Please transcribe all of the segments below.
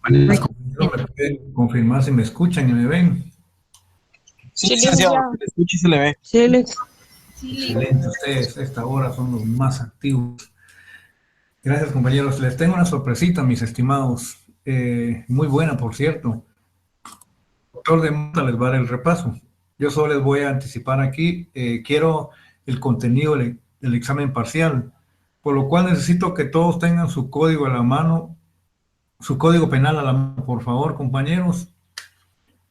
Compañeros, ¿me pueden confirmar si me escuchan y me ven? Sí, Sí, licenciado, licenciado. se le escucha y se le ve. Sí, Alex. Excelente, ustedes a esta hora son los más activos. Gracias, compañeros. Les tengo una sorpresita, mis estimados. Muy buena, por cierto. Doctor de Mota les va a dar el repaso. Yo solo les voy a anticipar aquí. Quiero el contenido del examen parcial, por lo cual necesito que todos tengan su código a la mano, su código penal a la mano, por favor, compañeros.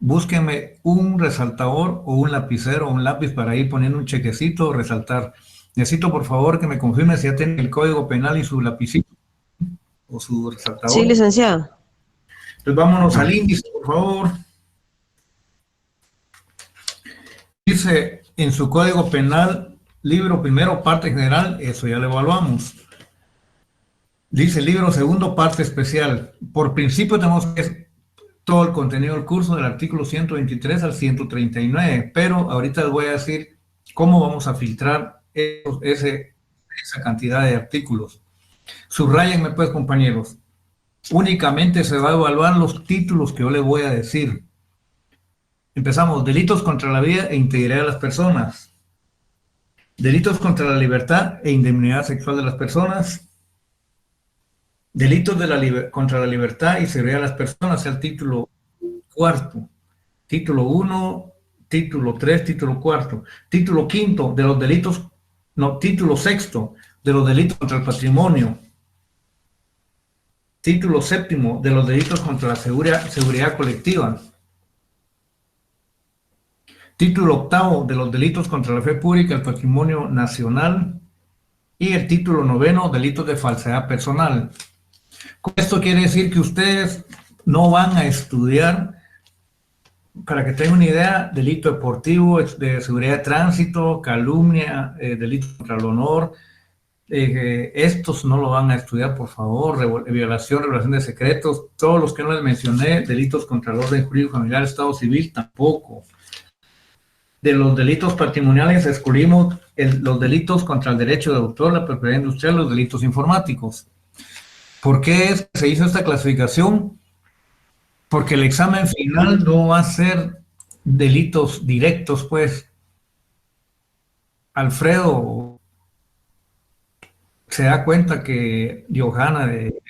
Búsquenme un resaltador o un lapicero o un lápiz para ir poniendo un chequecito o resaltar. Necesito, por favor, que me confirme si ya tienen el código penal y su lapicito o su Sí, resaltador. licenciado. Entonces vámonos al índice, por favor. Dice en su código penal, libro primero, parte general, eso ya lo evaluamos. Dice libro segundo, parte especial. Por principio tenemos que todo el contenido del curso del artículo 123 al 139, pero ahorita les voy a decir cómo vamos a filtrar esa cantidad de artículos. Subrayenme pues, compañeros. Únicamente se va a evaluar los títulos que yo les voy a decir. Empezamos, delitos contra la vida e integridad de las personas. Delitos contra la libertad e indemnidad sexual de las personas. Delitos contra la libertad y seguridad de las personas, el título cuarto. Título 1, título 3, título 4. Título quinto de los delitos, no, título sexto de los delitos contra el patrimonio. Título séptimo de los delitos contra la seguridad colectiva. Título octavo de los delitos contra la fe pública, el patrimonio nacional. Y el título noveno, delitos de falsedad personal. Esto quiere decir que ustedes no van a estudiar, para que tengan una idea, delito deportivo, de seguridad de tránsito, calumnia, delito contra el honor. Estos no lo van a estudiar, por favor. Violación, revelación de secretos, todos los que no les mencioné, delitos contra el orden jurídico familiar, Estado civil, tampoco. De los delitos patrimoniales excluimos los delitos contra el derecho de autor, la propiedad industrial, los delitos informáticos. ¿Por qué es que se hizo esta clasificación? Porque el examen final no va a ser delitos directos, pues. Alfredo se da cuenta que Johanna de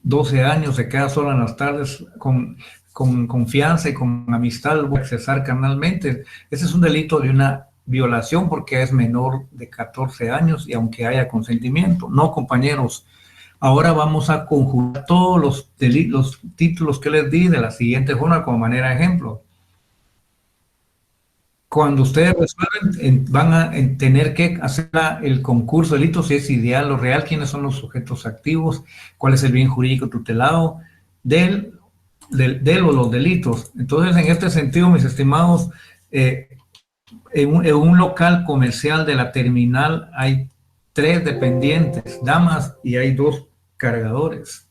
12 años se queda sola en las tardes con confianza y con amistad, voy a accesar carnalmente. Ese es un delito de una violación porque es menor de 14 años y aunque haya consentimiento. No, compañeros. Ahora vamos a conjugar todos los títulos que les di de la siguiente forma como manera de ejemplo. Cuando ustedes resuelven, van a tener que hacer el concurso de delitos, si es ideal o real, quiénes son los sujetos activos, cuál es el bien jurídico tutelado de los delitos. Entonces, en este sentido, mis estimados, en un local comercial de la terminal hay 3 dependientes, damas, y hay 2 cargadores,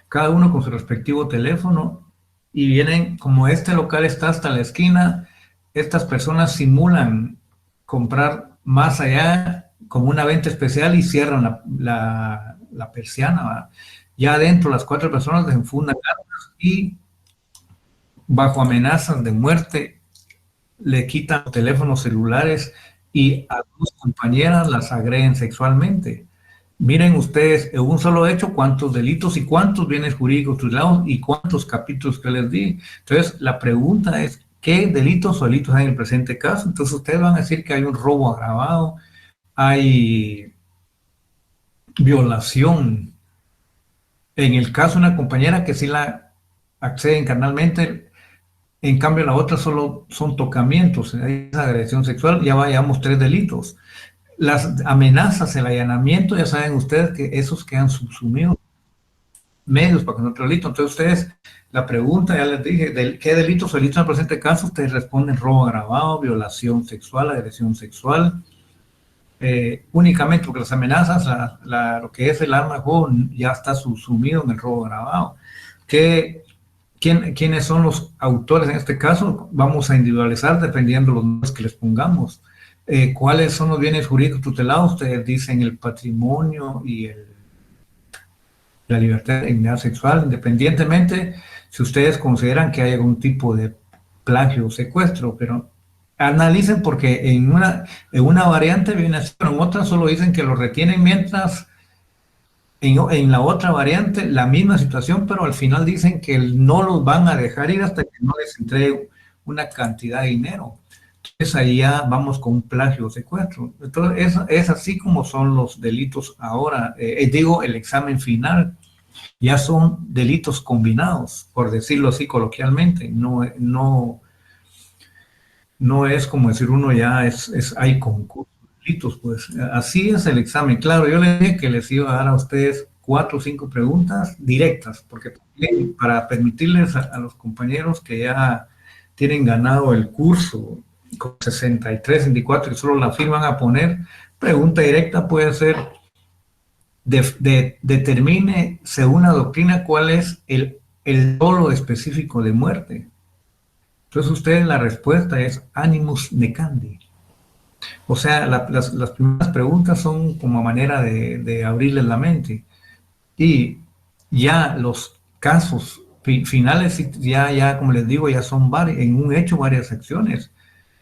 cada uno con su respectivo teléfono, y vienen, como este local está hasta la esquina, estas personas simulan comprar más allá como una venta especial y cierran la persiana, ¿verdad? Ya adentro las 4 personas desenfundan armas y bajo amenazas de muerte le quitan los teléfonos celulares y a 2 compañeras las agreden sexualmente. Miren ustedes, en un solo hecho, cuántos delitos y cuántos bienes jurídicos tutelados y cuántos capítulos que les di. Entonces, la pregunta es, ¿qué delitos o delitos hay en el presente caso? Entonces, ustedes van a decir que hay un robo agravado, hay violación. En el caso de una compañera que sí la acceden carnalmente, en cambio la otra solo son tocamientos, hay agresión sexual, ya vayamos 3 delitos. Las amenazas, el allanamiento, ya saben ustedes que esos quedan subsumidos medios para que no otro delito. Entonces ustedes, la pregunta, ya les dije, ¿qué delitos o delitos en el presente caso? Ustedes responden robo agravado, violación sexual, agresión sexual, únicamente porque las amenazas, lo que es el arma de juego ya está subsumido en el robo agravado. ¿Quiénes son los autores en este caso? Vamos a individualizar dependiendo de los nombres que les pongamos. ¿Cuáles son los bienes jurídicos tutelados? Ustedes dicen el patrimonio y la libertad de dignidad sexual, independientemente si ustedes consideran que hay algún tipo de plagio o secuestro, pero analicen porque en una variante viene así, pero en otra solo dicen que lo retienen mientras en la otra variante la misma situación, pero al final dicen que no los van a dejar ir hasta que no les entregue una cantidad de dinero. Entonces ahí ya vamos con un plagio o secuestro. Entonces es así como son los delitos ahora. Digo, el examen final ya son delitos combinados, por decirlo así coloquialmente. No es como decir uno ya hay concursos, delitos, pues así es el examen. Claro, yo les dije que les iba a dar a ustedes 4 o 5 preguntas directas, porque también para permitirles a los compañeros que ya tienen ganado el curso con 63, 64 y solo la firman a poner, pregunta directa puede ser, determine según la doctrina cuál es el dolo específico de muerte. Entonces ustedes la respuesta es animus necandi. O sea, las primeras preguntas son como manera de abrirles la mente. Y ya los casos finales, ya, como les digo, ya son en un hecho varias acciones.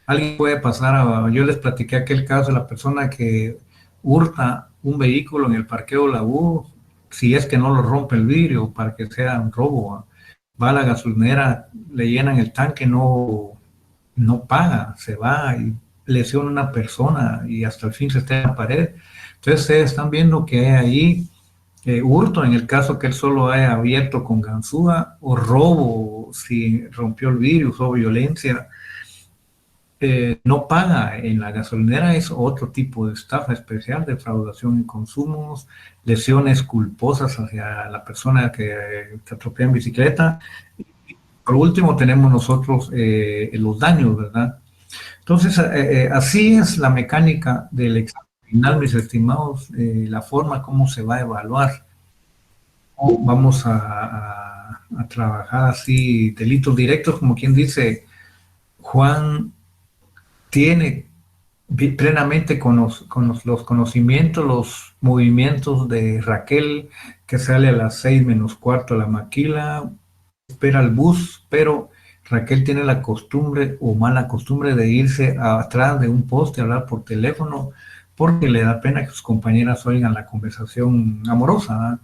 Alguien puede pasar yo les platiqué aquel caso de la persona que hurta un vehículo en el parqueo La U, si es que no lo rompe el vidrio para que sea un robo. Va a la gasolinera, le llenan el tanque, no paga, se va y lesiona a una persona y hasta el fin se está en la pared. Entonces ustedes están viendo que hay ahí hurto en el caso que él solo haya abierto con ganzúa, o robo si rompió el vidrio, usó violencia. No paga en la gasolinera, es otro tipo de estafa especial, defraudación en consumos, lesiones culposas hacia la persona que te atropella en bicicleta. Por último tenemos nosotros los daños, ¿verdad? Entonces, así es la mecánica del examen final, mis estimados, la forma como se va a evaluar. Vamos a trabajar así, delitos directos, como quien dice, Juan tiene plenamente los conocimientos, los movimientos de Raquel, que sale a las 6 menos cuarto a la maquila, espera el bus, pero Raquel tiene la costumbre o mala costumbre de irse atrás de un poste a hablar por teléfono porque le da pena que sus compañeras oigan la conversación amorosa, ¿verdad?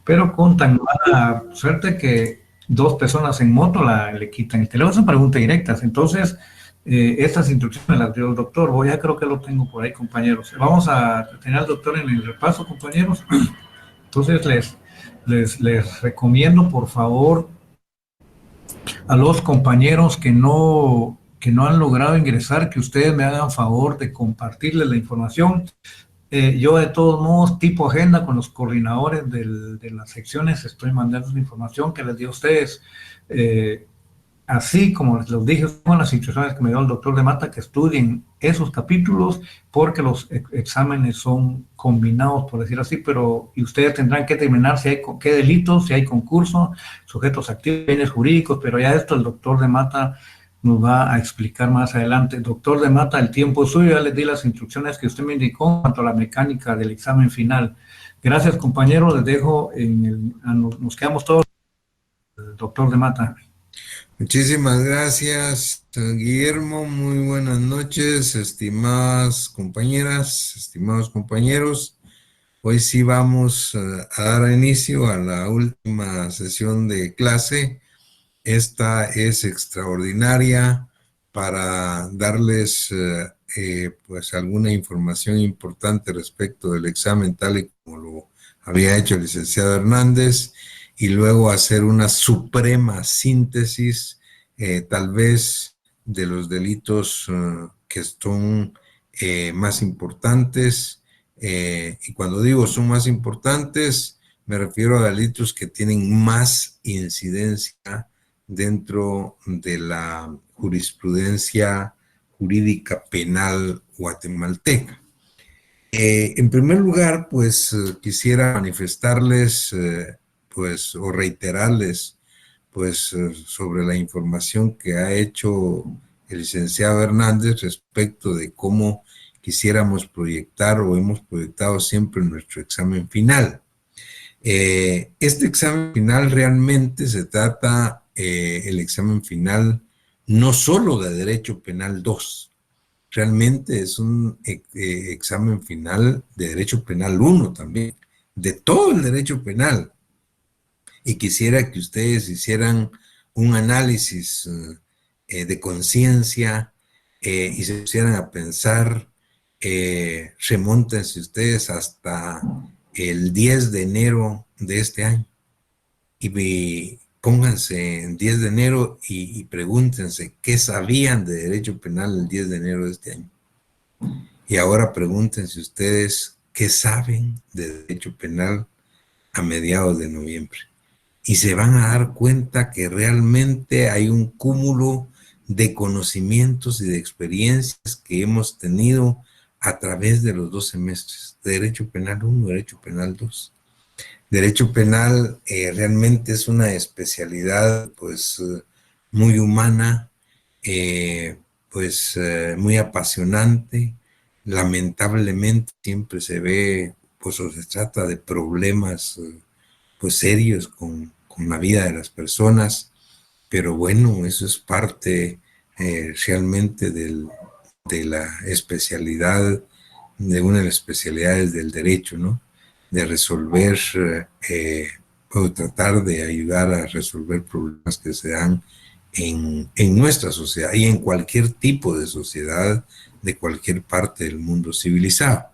Pero con tan mala suerte que 2 personas en moto le quitan el teléfono. Son preguntas directas. Entonces, estas instrucciones las dio el doctor. Ya creo que lo tengo por ahí, compañeros. Vamos a tener al doctor en el repaso, compañeros. Entonces, les recomiendo, por favor, a los compañeros que no han logrado ingresar, que ustedes me hagan favor de compartirles la información. Yo de todos modos, tipo agenda con los coordinadores de las secciones, estoy mandando la información que les di a ustedes. Así como les dije, son las instrucciones que me dio el doctor de Mata, que estudien esos capítulos, porque los exámenes son combinados, por decir así, y ustedes tendrán que determinar si hay qué delitos, si hay concurso, sujetos activos, bienes jurídicos, pero ya esto el doctor de Mata nos va a explicar más adelante. Doctor de Mata, el tiempo es suyo, ya les di las instrucciones que usted me indicó en cuanto a la mecánica del examen final. Gracias, compañeros, les dejo, nos quedamos todos, doctor de Mata. Muchísimas gracias, Guillermo. Muy buenas noches, estimadas compañeras, estimados compañeros. Hoy sí vamos a dar inicio a la última sesión de clase. Esta es extraordinaria para darles pues alguna información importante respecto del examen tal y como lo había hecho el licenciado Hernández, y luego hacer una suprema síntesis tal vez de los delitos que son más importantes, y cuando digo son más importantes me refiero a delitos que tienen más incidencia dentro de la jurisprudencia jurídica penal guatemalteca. En primer lugar, pues quisiera manifestarles pues o reiterarles pues sobre la información que ha hecho el licenciado Hernández respecto de cómo quisiéramos proyectar o hemos proyectado siempre nuestro examen final. Este examen final realmente se trata, el examen final, no solo de Derecho Penal 2, realmente es un examen final de Derecho Penal 1 también, de todo el derecho penal. Y quisiera que ustedes hicieran un análisis de conciencia y se pusieran a pensar, remóntense ustedes hasta el 10 de enero de este año y pónganse en 10 de enero y pregúntense qué sabían de derecho penal el 10 de enero de este año. Y ahora pregúntense ustedes qué saben de derecho penal a mediados de noviembre. Y se van a dar cuenta que realmente hay un cúmulo de conocimientos y de experiencias que hemos tenido a través de los 2 semestres, de Derecho Penal 1, Derecho Penal 2. Derecho Penal realmente es una especialidad pues muy humana, muy apasionante. Lamentablemente siempre se ve, pues o se trata de problemas pues serios con la vida de las personas, pero bueno, eso es parte realmente de la especialidad, de una de las especialidades del derecho, ¿no? De resolver o tratar de ayudar a resolver problemas que se dan en nuestra sociedad y en cualquier tipo de sociedad de cualquier parte del mundo civilizado.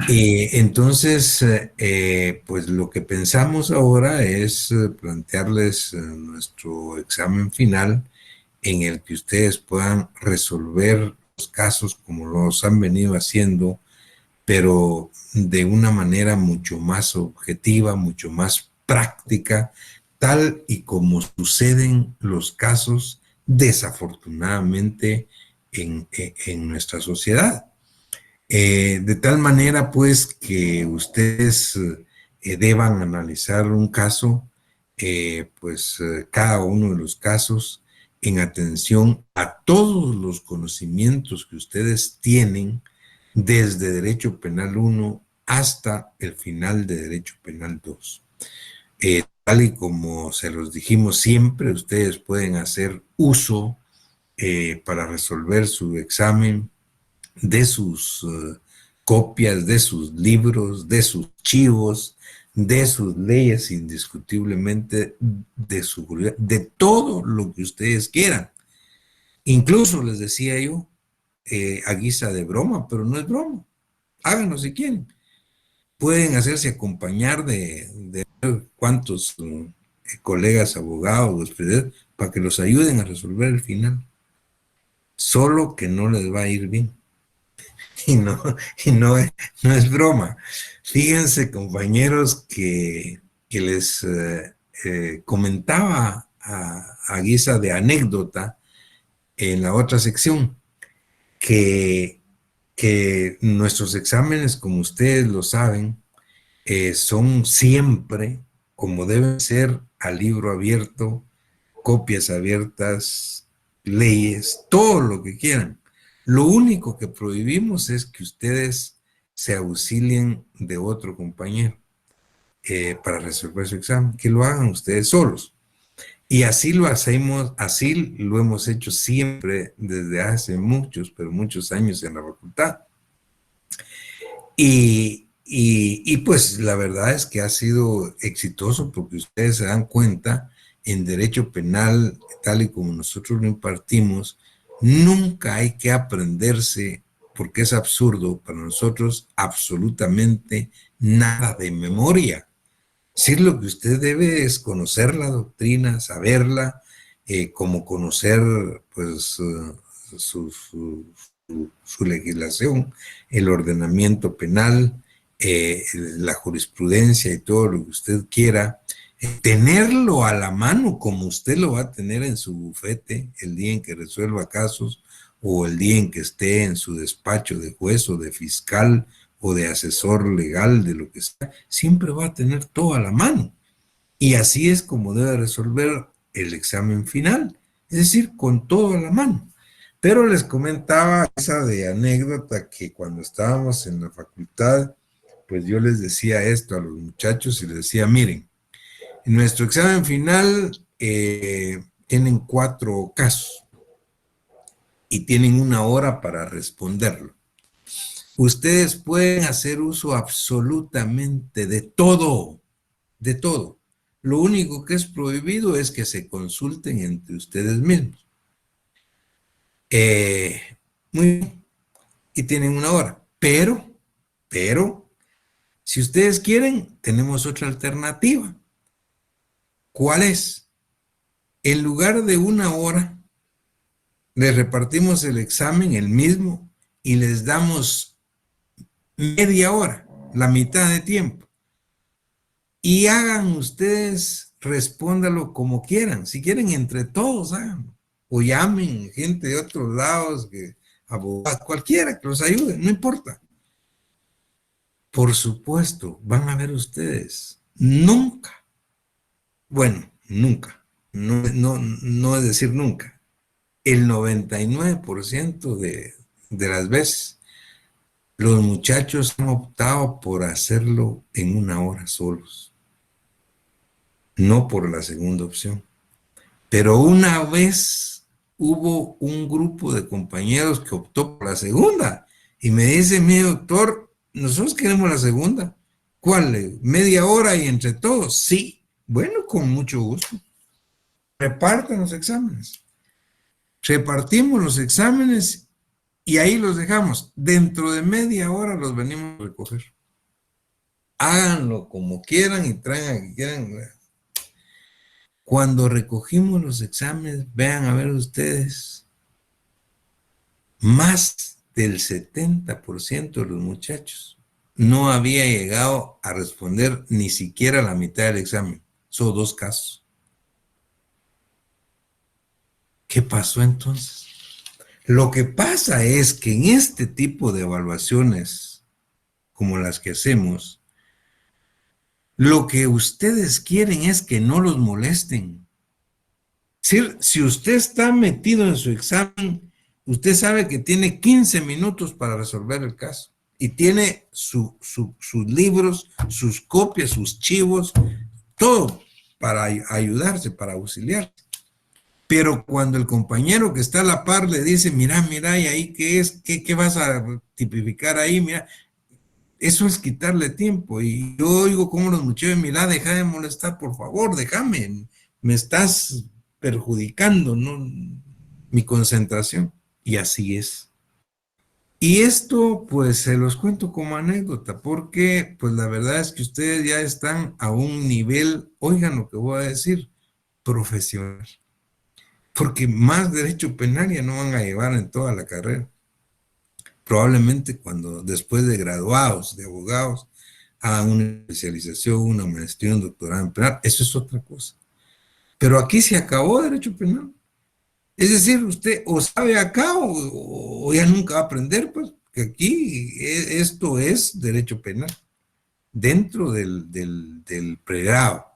Entonces, pues lo que pensamos ahora es plantearles nuestro examen final en el que ustedes puedan resolver los casos como los han venido haciendo, pero de una manera mucho más objetiva, mucho más práctica, tal y como suceden los casos desafortunadamente en nuestra sociedad. De tal manera, pues, que ustedes deban analizar un caso, cada uno de los casos, en atención a todos los conocimientos que ustedes tienen desde Derecho Penal 1 hasta el final de Derecho Penal 2. Tal y como se los dijimos siempre, ustedes pueden hacer uso para resolver su examen de sus copias, de sus libros, de sus archivos, de sus leyes, indiscutiblemente, de todo lo que ustedes quieran. Incluso les decía yo, a guisa de broma, pero no es broma. Háganlo si quieren. Pueden hacerse acompañar de cuantos colegas abogados para que los ayuden a resolver el final. Solo que no les va a ir bien. Y no es broma. Fíjense, compañeros, que les comentaba a guisa de anécdota en la otra sección que nuestros exámenes, como ustedes lo saben, son siempre, como deben ser, a libro abierto, copias abiertas, leyes, todo lo que quieran. Lo único que prohibimos es que ustedes se auxilien de otro compañero para resolver su examen, que lo hagan ustedes solos. Y así lo hacemos, así lo hemos hecho siempre desde hace muchos, pero muchos años en la facultad. Y pues la verdad es que ha sido exitoso porque ustedes se dan cuenta, en derecho penal, tal y como nosotros lo impartimos, nunca hay que aprenderse, porque es absurdo para nosotros, absolutamente nada de memoria. Sí, lo que usted debe es conocer la doctrina, saberla, como conocer pues su legislación, el ordenamiento penal, la jurisprudencia y todo lo que usted quiera, tenerlo a la mano como usted lo va a tener en su bufete el día en que resuelva casos o el día en que esté en su despacho de juez o de fiscal o de asesor legal, de lo que sea, siempre va a tener todo a la mano. Y así es como debe resolver el examen final, es decir, con todo a la mano. Pero les comentaba esa de anécdota que cuando estábamos en la facultad, pues yo les decía esto a los muchachos y les decía, miren, en nuestro examen final tienen 4 casos y tienen 1 hora para responderlo. Ustedes pueden hacer uso absolutamente de todo, de todo. Lo único que es prohibido es que se consulten entre ustedes mismos. Muy bien, y tienen 1 hora, pero, si ustedes quieren, tenemos otra alternativa. ¿Cuál es? En lugar de 1 hora, les repartimos el examen, el mismo, y les damos media hora, la mitad de tiempo. Y hagan ustedes, respóndalo como quieran. Si quieren, entre todos, háganlo. O llamen gente de otros lados, abogados, cualquiera que los ayude, no importa. Por supuesto, van a ver ustedes, nunca, bueno, nunca, no es decir nunca, el 99% de las veces, los muchachos han optado por hacerlo en 1 hora solos, no por la segunda opción. Pero una vez hubo un grupo de compañeros que optó por la segunda y me dice, mi doctor, nosotros queremos la segunda. ¿Cuál? ¿Media hora y entre todos? Sí. Bueno, con mucho gusto. Repartan los exámenes. Repartimos los exámenes y ahí los dejamos. Dentro de media hora los venimos a recoger. Háganlo como quieran y traigan a quien quieran. Cuando recogimos los exámenes, vean a ver ustedes, más del 70% de los muchachos no había llegado a responder ni siquiera la mitad del examen. Son 2 casos. ¿Qué pasó entonces? Lo que pasa es que en este tipo de evaluaciones, como las que hacemos, lo que ustedes quieren es que no los molesten. Si usted está metido en su examen, usted sabe que tiene 15 minutos para resolver el caso. Y tiene sus libros, sus copias, sus chivos, todo para ayudarse, para auxiliarse. Pero cuando el compañero que está a la par le dice, mira, ¿y ahí qué es? ¿Qué vas a tipificar ahí? Mira, eso es quitarle tiempo. Y yo oigo cómo los muchachos, mira, deja de molestar, por favor, déjame, me estás perjudicando, ¿no? Mi concentración. Y así es. Y esto, pues, se los cuento como anécdota, porque, pues, la verdad es que ustedes ya están a un nivel, oigan lo que voy a decir, profesional. Porque más derecho penal ya no van a llevar en toda la carrera. Probablemente después de graduados, de abogados, hagan una especialización, una maestría, un doctorado en penal, eso es otra cosa. Pero aquí se acabó derecho penal. Es decir, usted o sabe acá o ya nunca va a aprender, pues, que aquí esto es derecho penal, dentro del pregrado.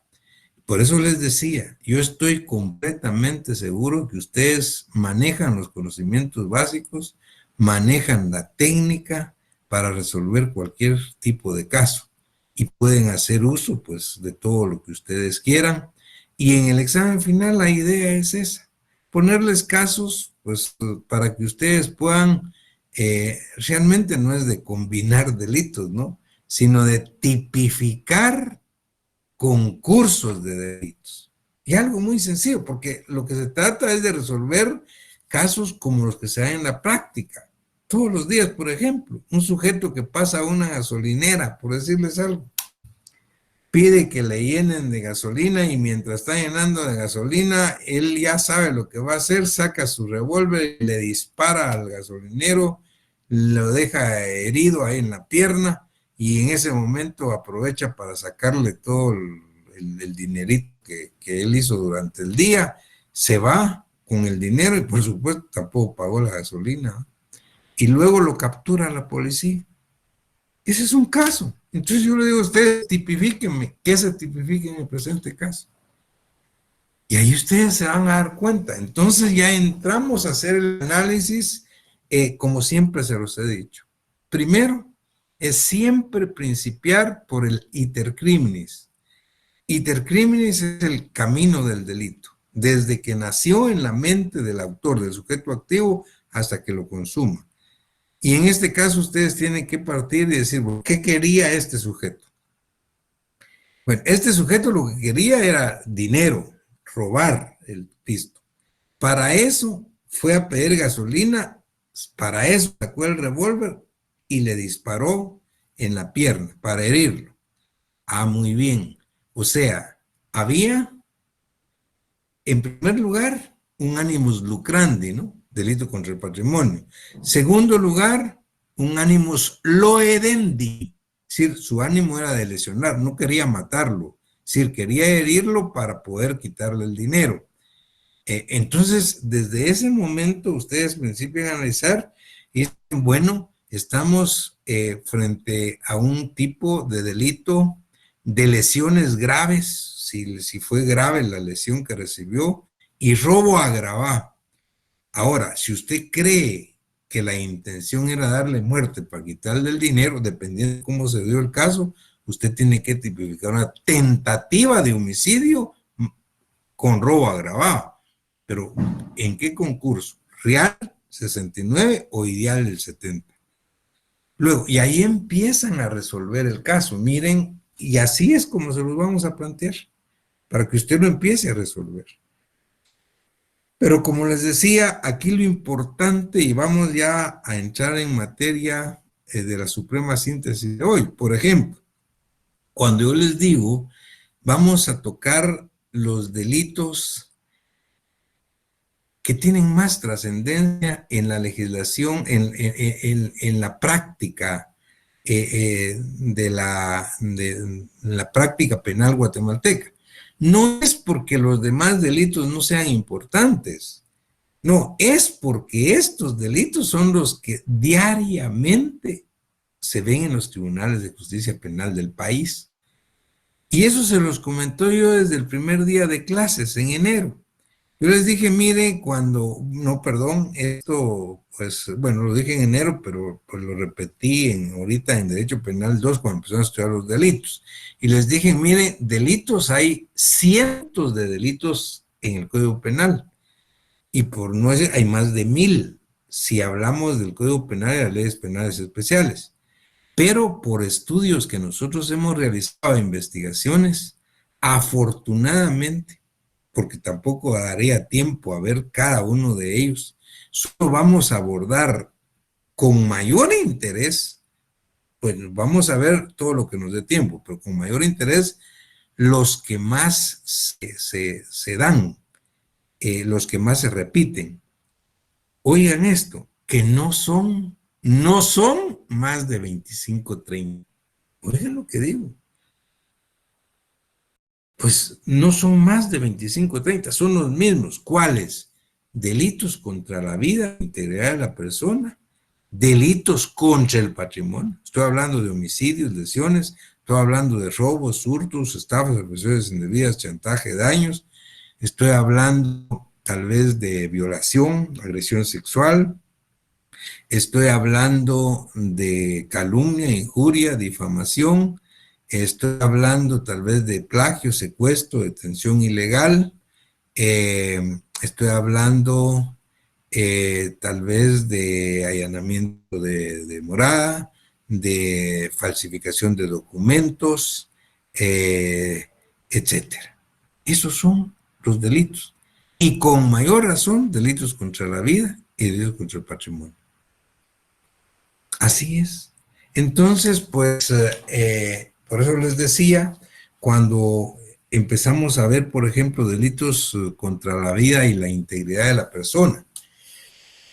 Por eso les decía, yo estoy completamente seguro que ustedes manejan los conocimientos básicos, manejan la técnica para resolver cualquier tipo de caso y pueden hacer uso, pues, de todo lo que ustedes quieran. Y en el examen final la idea es esa, ponerles casos, pues, para que ustedes puedan, realmente no es de combinar delitos, ¿no? Sino de tipificar concursos de delitos. Y algo muy sencillo, porque lo que se trata es de resolver casos como los que se dan en la práctica. Todos los días, por ejemplo, un sujeto que pasa a una gasolinera, por decirles algo, pide que le llenen de gasolina y mientras está llenando de gasolina, él ya sabe lo que va a hacer, saca su revólver, le dispara al gasolinero, lo deja herido ahí en la pierna y en ese momento aprovecha para sacarle todo el dinerito que él hizo durante el día, se va con el dinero y por supuesto tampoco pagó la gasolina. Y luego lo captura la policía. Ese es un caso. Entonces yo le digo a ustedes, tipifíquenme, ¿qué se tipifica en el presente caso? Y ahí ustedes se van a dar cuenta. Entonces ya entramos a hacer el análisis, como siempre se los he dicho. Primero, es siempre principiar por el iter criminis. Iter criminis es el camino del delito, desde que nació en la mente del autor, del sujeto activo, hasta que lo consuma. Y en este caso ustedes tienen que partir y decir, bueno, ¿qué quería este sujeto? Bueno, este sujeto lo que quería era dinero, robar el pisto. Para eso fue a pedir gasolina, para eso sacó el revólver y le disparó en la pierna para herirlo. Ah, muy bien. O sea, había, en primer lugar, un animus lucrandi, ¿no? Delito contra el patrimonio. Segundo lugar, un animus loedendi. Es decir, su ánimo era de lesionar, no quería matarlo. Es decir, quería herirlo para poder quitarle el dinero. Entonces, desde ese momento, ustedes principian a analizar y dicen, bueno, estamos frente a un tipo de delito de lesiones graves, si fue grave la lesión que recibió, y robo agravado. Ahora, si usted cree que la intención era darle muerte para quitarle el dinero, dependiendo de cómo se dio el caso, usted tiene que tipificar una tentativa de homicidio con robo agravado. Pero, ¿en qué concurso? ¿Real 69 o ideal el 70? Luego, y ahí empiezan a resolver el caso. Miren, y así es como se los vamos a plantear, para que usted lo empiece a resolver. Pero como les decía, aquí lo importante, y vamos ya a entrar en materia de la suprema síntesis de hoy. Por ejemplo, cuando yo les digo, vamos a tocar los delitos que tienen más trascendencia en la legislación, en la práctica de la práctica penal guatemalteca. No es porque los demás delitos no sean importantes, no, es porque estos delitos son los que diariamente se ven en los tribunales de justicia penal del país. Y eso se los comentó yo desde el primer día de clases, en enero. Yo les dije, miren, esto, pues, bueno, lo dije en enero, pero pues lo repetí ahorita en Derecho Penal 2 cuando empezamos a estudiar los delitos. Y les dije, miren, delitos, hay cientos de delitos en el Código Penal. Y por no decir, hay más de 1000, si hablamos del Código Penal y las leyes penales especiales. Pero por estudios que nosotros hemos realizado, investigaciones, afortunadamente, porque tampoco daría tiempo a ver cada uno de ellos, solo vamos a abordar con mayor interés, pues vamos a ver todo lo que nos dé tiempo, pero con mayor interés los que más se dan, los que más se repiten. Oigan esto, que no son más de 25, 30. Oigan lo que digo. Pues no son más de 25, 30, son los mismos. ¿Cuáles? Delitos contra la vida, la integridad de la persona, delitos contra el patrimonio. Estoy hablando de homicidios, lesiones, estoy hablando de robos, hurtos, estafas, agresiones indebidas, chantaje, daños. Estoy hablando tal vez de violación, agresión sexual. Estoy hablando de calumnia, injuria, difamación. Estoy hablando tal vez de plagio, secuestro, detención ilegal. Estoy hablando tal vez de allanamiento de morada, de falsificación de documentos, etcétera. Esos son los delitos. Y con mayor razón, delitos contra la vida y delitos contra el patrimonio. Así es. Entonces, pues, por eso les decía, cuando empezamos a ver, por ejemplo, delitos contra la vida y la integridad de la persona.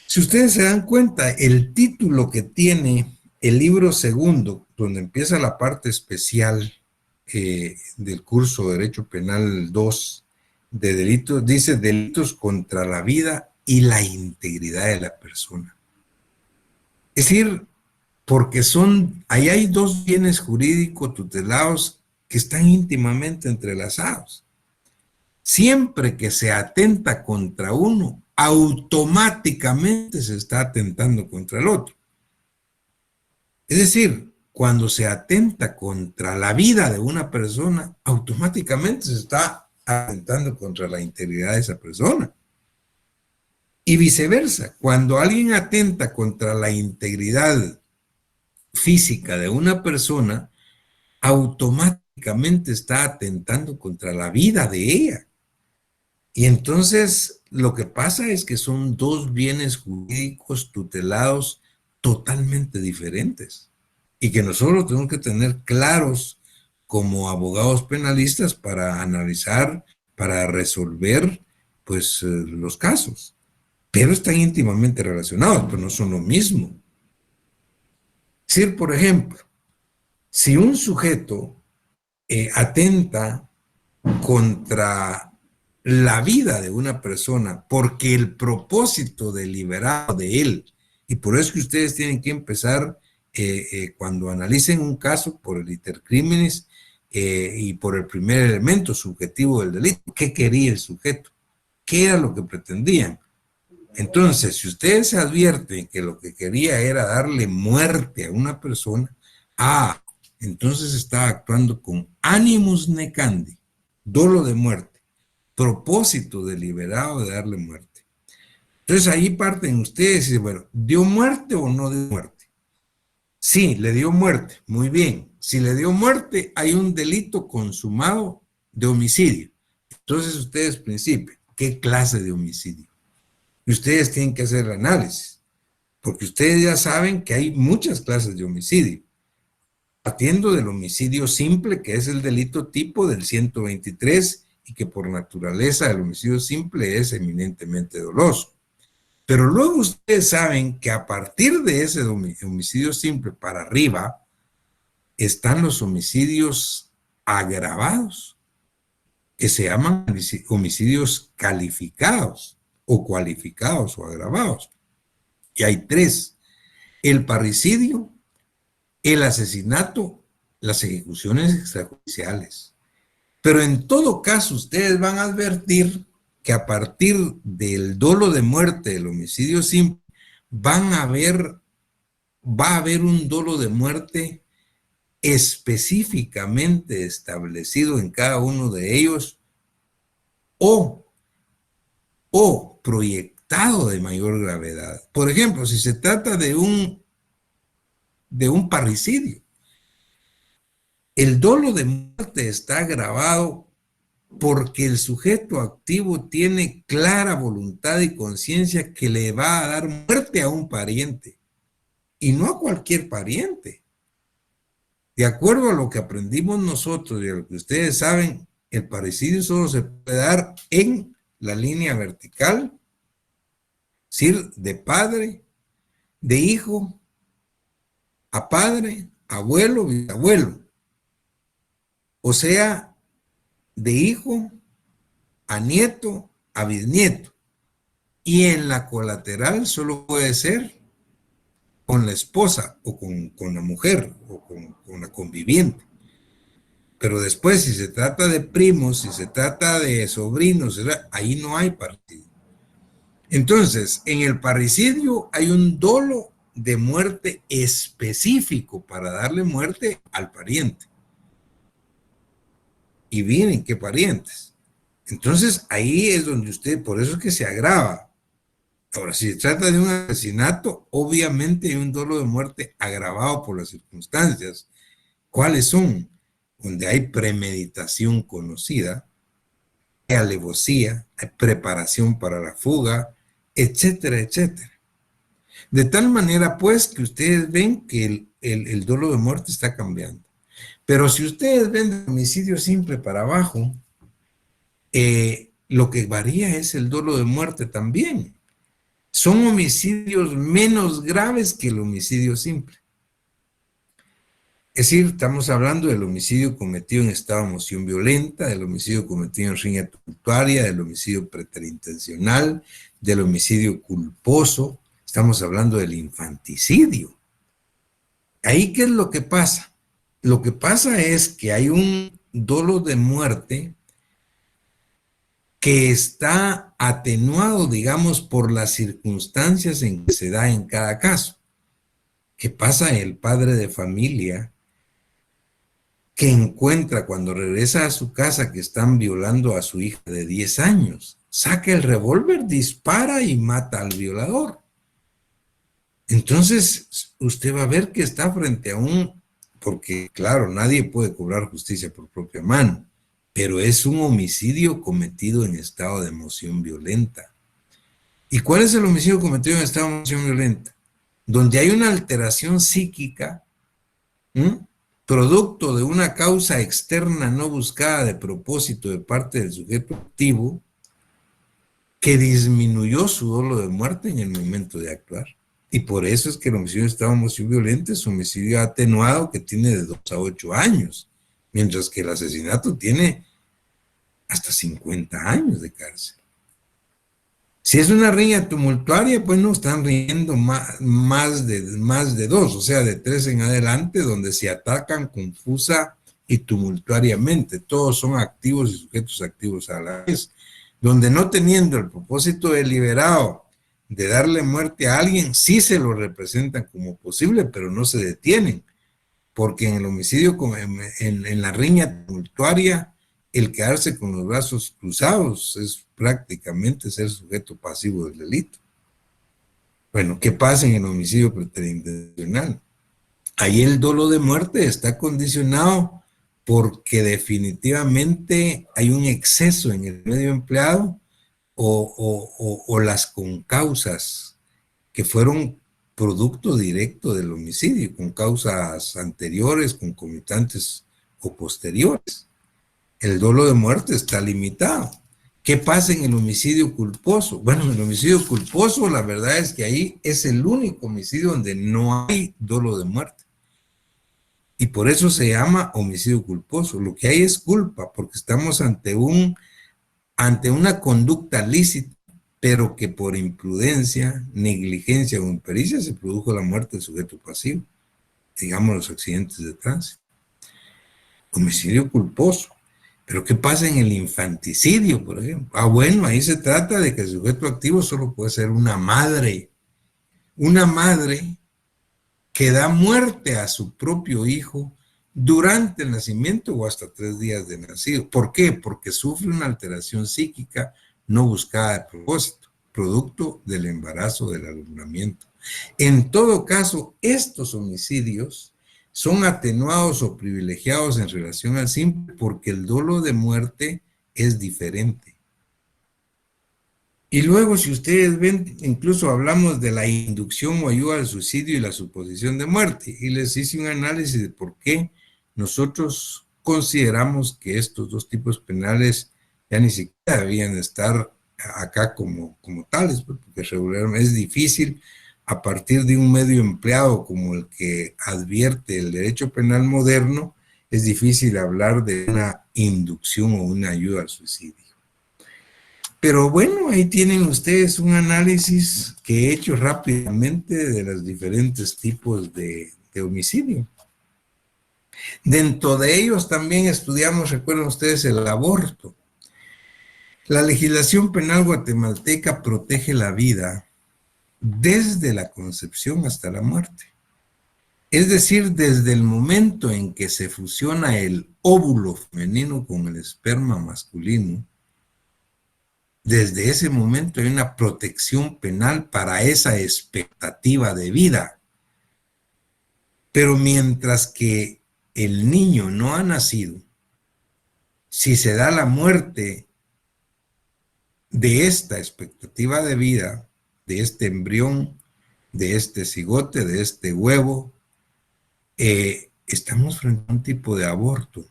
Si ustedes se dan cuenta, el título que tiene el libro segundo, donde empieza la parte especial del curso de Derecho Penal 2 de delitos, dice delitos contra la vida y la integridad de la persona. Es decir, porque ahí hay dos bienes jurídicos tutelados que están íntimamente entrelazados. Siempre que se atenta contra uno, automáticamente se está atentando contra el otro. Es decir, cuando se atenta contra la vida de una persona, automáticamente se está atentando contra la integridad de esa persona. Y viceversa, cuando alguien atenta contra la integridad física de una persona, automáticamente está atentando contra la vida de ella. Y entonces lo que pasa es que son dos bienes jurídicos tutelados totalmente diferentes y que nosotros tenemos que tener claros como abogados penalistas para analizar, para resolver pues los casos. Pero están íntimamente relacionados, pero no son lo mismo. Es decir, por ejemplo, si un sujeto atenta contra la vida de una persona porque el propósito deliberado de él, y por eso que ustedes tienen que empezar cuando analicen un caso por el intercrímenes y por el primer elemento subjetivo del delito, ¿qué quería el sujeto? ¿Qué era lo que pretendían? Entonces, si ustedes advierten que lo que quería era darle muerte a una persona, entonces está actuando con animus necandi, dolo de muerte, propósito deliberado de darle muerte. Entonces ahí parten ustedes y dicen, bueno, ¿dio muerte o no dio muerte? Sí, le dio muerte, muy bien. Si le dio muerte, hay un delito consumado de homicidio. Entonces ustedes principian, ¿qué clase de homicidio? Y ustedes tienen que hacer el análisis, porque ustedes ya saben que hay muchas clases de homicidio. Partiendo del homicidio simple, que es el delito tipo del 123, y que por naturaleza el homicidio simple es eminentemente doloso. Pero luego ustedes saben que a partir de ese homicidio simple para arriba, están los homicidios agravados, que se llaman homicidios calificados, o cualificados, o agravados. Y hay tres: el parricidio, el asesinato, las ejecuciones extrajudiciales. Pero en todo caso, ustedes van a advertir que a partir del dolo de muerte, del homicidio simple, va a haber un dolo de muerte específicamente establecido en cada uno de ellos o proyectado de mayor gravedad. Por ejemplo, si se trata de un parricidio, el dolo de muerte está agravado porque el sujeto activo tiene clara voluntad y conciencia que le va a dar muerte a un pariente, y no a cualquier pariente. De acuerdo a lo que aprendimos nosotros y a lo que ustedes saben, el parricidio solo se puede dar en la línea vertical, es decir, de padre, de hijo, a padre, abuelo, bisabuelo. O sea, de hijo a nieto a bisnieto. Y en la colateral solo puede ser con la esposa o con la mujer o con la conviviente. Pero después, si se trata de primos, si se trata de sobrinos, ahí no hay parricidio. Entonces, en el parricidio hay un dolo de muerte específico para darle muerte al pariente. Y miren qué parientes. Entonces, ahí es donde usted, por eso es que se agrava. Ahora, si se trata de un asesinato, obviamente hay un dolo de muerte agravado por las circunstancias. ¿Cuáles son? Donde hay premeditación conocida, hay alevosía, hay preparación para la fuga, etcétera, etcétera. De tal manera, pues, que ustedes ven que el dolo de muerte está cambiando. Pero si ustedes ven de homicidio simple para abajo, lo que varía es el dolo de muerte también. Son homicidios menos graves que el homicidio simple. Es decir, estamos hablando del homicidio cometido en estado de emoción violenta, del homicidio cometido en riña tumultuaria, del homicidio preterintencional, del homicidio culposo. Estamos hablando del infanticidio. ¿Ahí qué es lo que pasa? Lo que pasa es que hay un dolo de muerte que está atenuado, digamos, por las circunstancias en que se da en cada caso. ¿Qué pasa el padre de familia que encuentra cuando regresa a su casa que están violando a su hija de 10 años? Saca el revólver, dispara y mata al violador. Entonces, usted va a ver que está frente a porque claro, nadie puede cobrar justicia por propia mano, pero es un homicidio cometido en estado de emoción violenta. ¿Y cuál es el homicidio cometido en estado de emoción violenta? Donde hay una alteración psíquica, producto de una causa externa no buscada de propósito de parte del sujeto activo, que disminuyó su dolo de muerte en el momento de actuar. Y por eso es que el homicidio en estado de emoción violenta es un homicidio atenuado que tiene de 2 a 8 años, mientras que el asesinato tiene hasta 50 años de cárcel. Si es una riña tumultuaria, pues no están riñendo más de 2, o sea, de 3 en adelante, donde se atacan confusa y tumultuariamente. Todos son activos y sujetos activos a la vez, donde no teniendo el propósito deliberado de darle muerte a alguien, sí se lo representan como posible, pero no se detienen, porque en el homicidio, en la riña tumultuaria, el quedarse con los brazos cruzados es prácticamente ser sujeto pasivo del delito. Bueno, ¿qué pasa en el homicidio preterintencional? Ahí el dolo de muerte está condicionado porque definitivamente hay un exceso en el medio empleado o las concausas que fueron producto directo del homicidio, con causas anteriores, concomitantes o posteriores. El dolo de muerte está limitado. ¿Qué pasa en el homicidio culposo? Bueno, en el homicidio culposo la verdad es que ahí es el único homicidio donde no hay dolo de muerte. Y por eso se llama homicidio culposo. Lo que hay es culpa, porque estamos ante una conducta lícita, pero que por imprudencia, negligencia o impericia se produjo la muerte del sujeto pasivo. Digamos los accidentes de tránsito. Homicidio culposo. Pero ¿qué pasa en el infanticidio, por ejemplo? Ah, bueno, ahí se trata de que el sujeto activo solo puede ser una madre. Una madre que da muerte a su propio hijo durante el nacimiento o hasta 3 días de nacido. ¿Por qué? Porque sufre una alteración psíquica no buscada de propósito, producto del embarazo, del alumbramiento. En todo caso, estos homicidios son atenuados o privilegiados en relación al simple porque el dolo de muerte es diferente. Y luego, si ustedes ven, incluso hablamos de la inducción o ayuda al suicidio y la suposición de muerte. Y les hice un análisis de por qué nosotros consideramos que estos dos tipos penales ya ni siquiera debían estar acá como tales, porque regularmente es difícil a partir de un medio empleado como el que advierte el derecho penal moderno, es difícil hablar de una inducción o una ayuda al suicidio. Pero bueno, ahí tienen ustedes un análisis que he hecho rápidamente de los diferentes tipos de homicidio. Dentro de ellos también estudiamos, recuerden ustedes, el aborto. La legislación penal guatemalteca protege la vida desde la concepción hasta la muerte. Es decir, desde el momento en que se fusiona el óvulo femenino con el esperma masculino, desde ese momento hay una protección penal para esa expectativa de vida. Pero mientras que el niño no ha nacido, si se da la muerte de esta expectativa de vida, de este embrión, de este cigote, de este huevo, estamos frente a un tipo de aborto.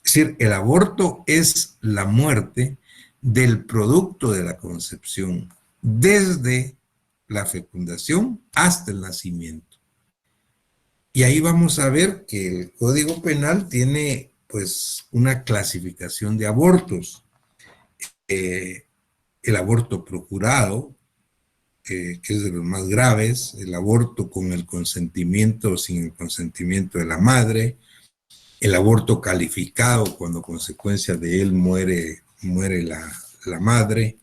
Es decir, el aborto es la muerte del producto de la concepción, desde la fecundación hasta el nacimiento. Y ahí vamos a ver que el Código Penal tiene pues una clasificación de abortos. El aborto procurado, que es de los más graves, el aborto con el consentimiento o sin el consentimiento de la madre, el aborto calificado cuando a consecuencia de él muere la madre,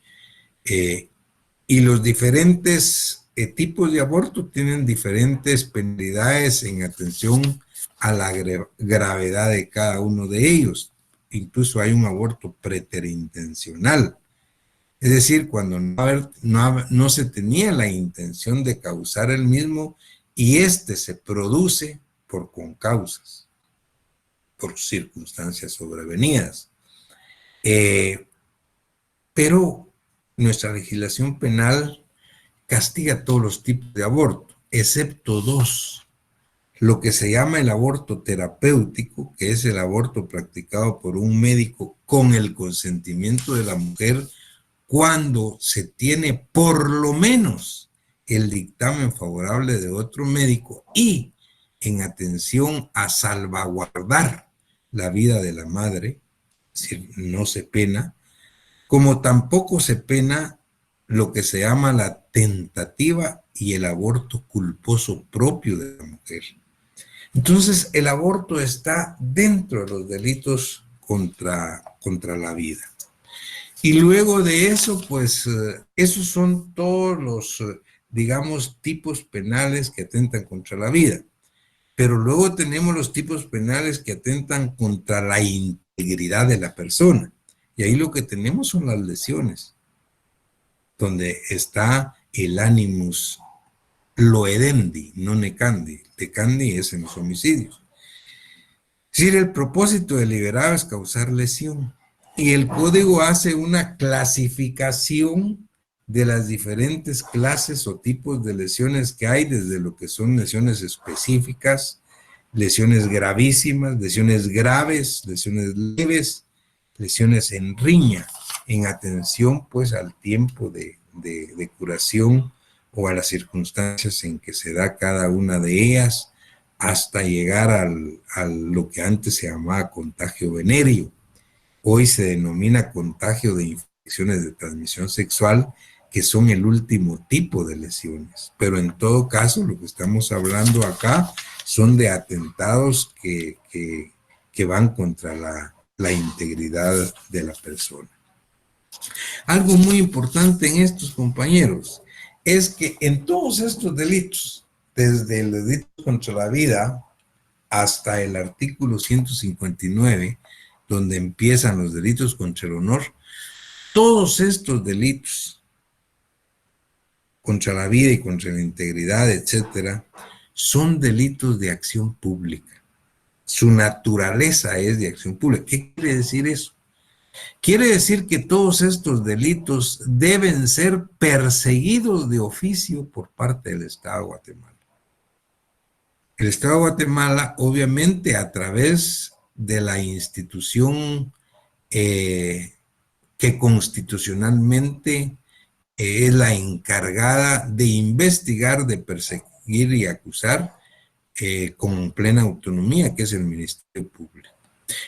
y los diferentes tipos de aborto tienen diferentes penalidades en atención a la gravedad de cada uno de ellos. Incluso hay un aborto preterintencional. Es decir, cuando no se tenía la intención de causar el mismo y este se produce por concausas, por circunstancias sobrevenidas. Pero nuestra legislación penal castiga todos los tipos de aborto, excepto dos. Lo que se llama el aborto terapéutico, que es el aborto practicado por un médico con el consentimiento de la mujer, cuando se tiene por lo menos el dictamen favorable de otro médico y en atención a salvaguardar la vida de la madre, es decir, no se pena, como tampoco se pena lo que se llama la tentativa y el aborto culposo propio de la mujer. Entonces, el aborto está dentro de los delitos contra la vida. Y luego de eso, pues, esos son todos los, digamos, tipos penales que atentan contra la vida. Pero luego tenemos los tipos penales que atentan contra la integridad de la persona. Y ahí lo que tenemos son las lesiones, donde está el animus loedendi, no necandi. Necandi es en los homicidios. Es decir, el propósito deliberado es causar lesión. Y el código hace una clasificación de las diferentes clases o tipos de lesiones que hay, desde lo que son lesiones específicas, lesiones gravísimas, lesiones graves, lesiones leves, lesiones en riña, en atención pues al tiempo de curación o a las circunstancias en que se da cada una de ellas, hasta llegar a lo que antes se llamaba contagio venéreo. Hoy se denomina contagio de infecciones de transmisión sexual, que son el último tipo de lesiones. Pero en todo caso, lo que estamos hablando acá son de atentados que van contra la integridad de la persona. Algo muy importante en estos, compañeros, es que en todos estos delitos, desde el delito contra la vida hasta el artículo 159, donde empiezan los delitos contra el honor, todos estos delitos contra la vida y contra la integridad, etcétera, son delitos de acción pública. Su naturaleza es de acción pública. ¿Qué quiere decir eso? Quiere decir que todos estos delitos deben ser perseguidos de oficio por parte del Estado de Guatemala. El Estado de Guatemala, obviamente, a través de la institución que constitucionalmente es la encargada de investigar, de perseguir y acusar con plena autonomía, que es el Ministerio Público.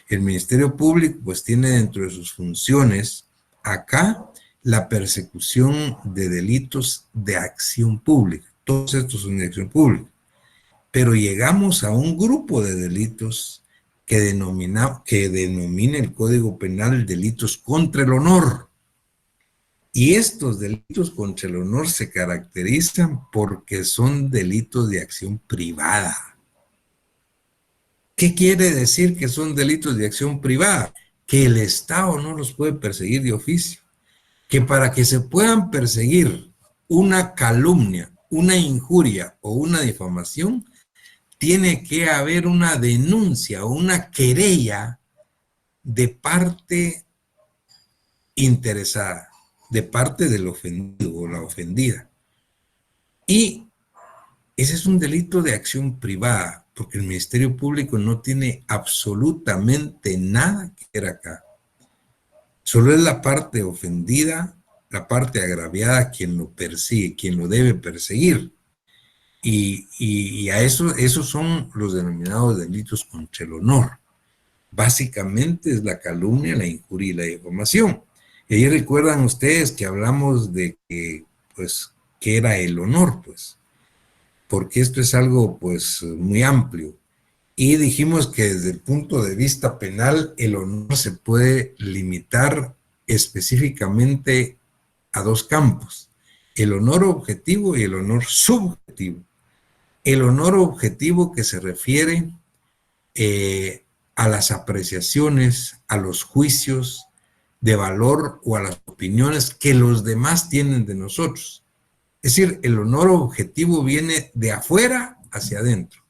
El Ministerio Público pues tiene dentro de sus funciones acá la persecución de delitos de acción pública. Todos estos son de acción pública. Pero llegamos a un grupo de delitos que denomina el Código Penal delitos contra el honor. Y estos delitos contra el honor se caracterizan porque son delitos de acción privada. ¿Qué quiere decir que son delitos de acción privada? Que el Estado no los puede perseguir de oficio. Que para que se puedan perseguir una calumnia, una injuria o una difamación, tiene que haber una denuncia o una querella de parte interesada, de parte del ofendido o la ofendida. Y ese es un delito de acción privada, porque el Ministerio Público no tiene absolutamente nada que ver acá. Solo es la parte ofendida, la parte agraviada quien lo persigue, quien lo debe perseguir. Y a esos son los denominados delitos contra el honor. Básicamente es la calumnia, la injuria y la difamación. Y ahí recuerdan ustedes que hablamos de que, pues, ¿qué era el honor? Pues, porque esto es algo, pues, muy amplio. Y dijimos que desde el punto de vista penal, el honor se puede limitar específicamente a dos campos. el honor objetivo y el honor subjetivo. El honor objetivo que se refiere a las apreciaciones, a los juicios de valor o a las opiniones que los demás tienen de nosotros. Es decir, el honor objetivo viene de afuera hacia adentro.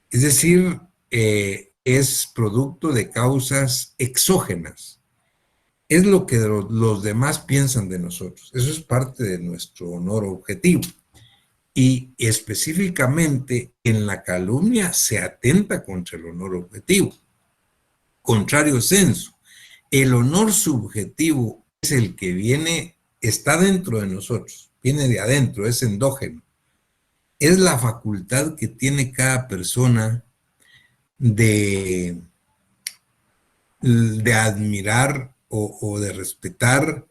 Es decir, es producto de causas exógenas. Es lo que los demás piensan de nosotros. Eso es parte de nuestro honor objetivo. Y específicamente en la calumnia se atenta contra el honor objetivo. Contrario sensu. El honor subjetivo es el que viene, está dentro de nosotros, viene de adentro, es endógeno. Es la facultad que tiene cada persona de admirar o de respetar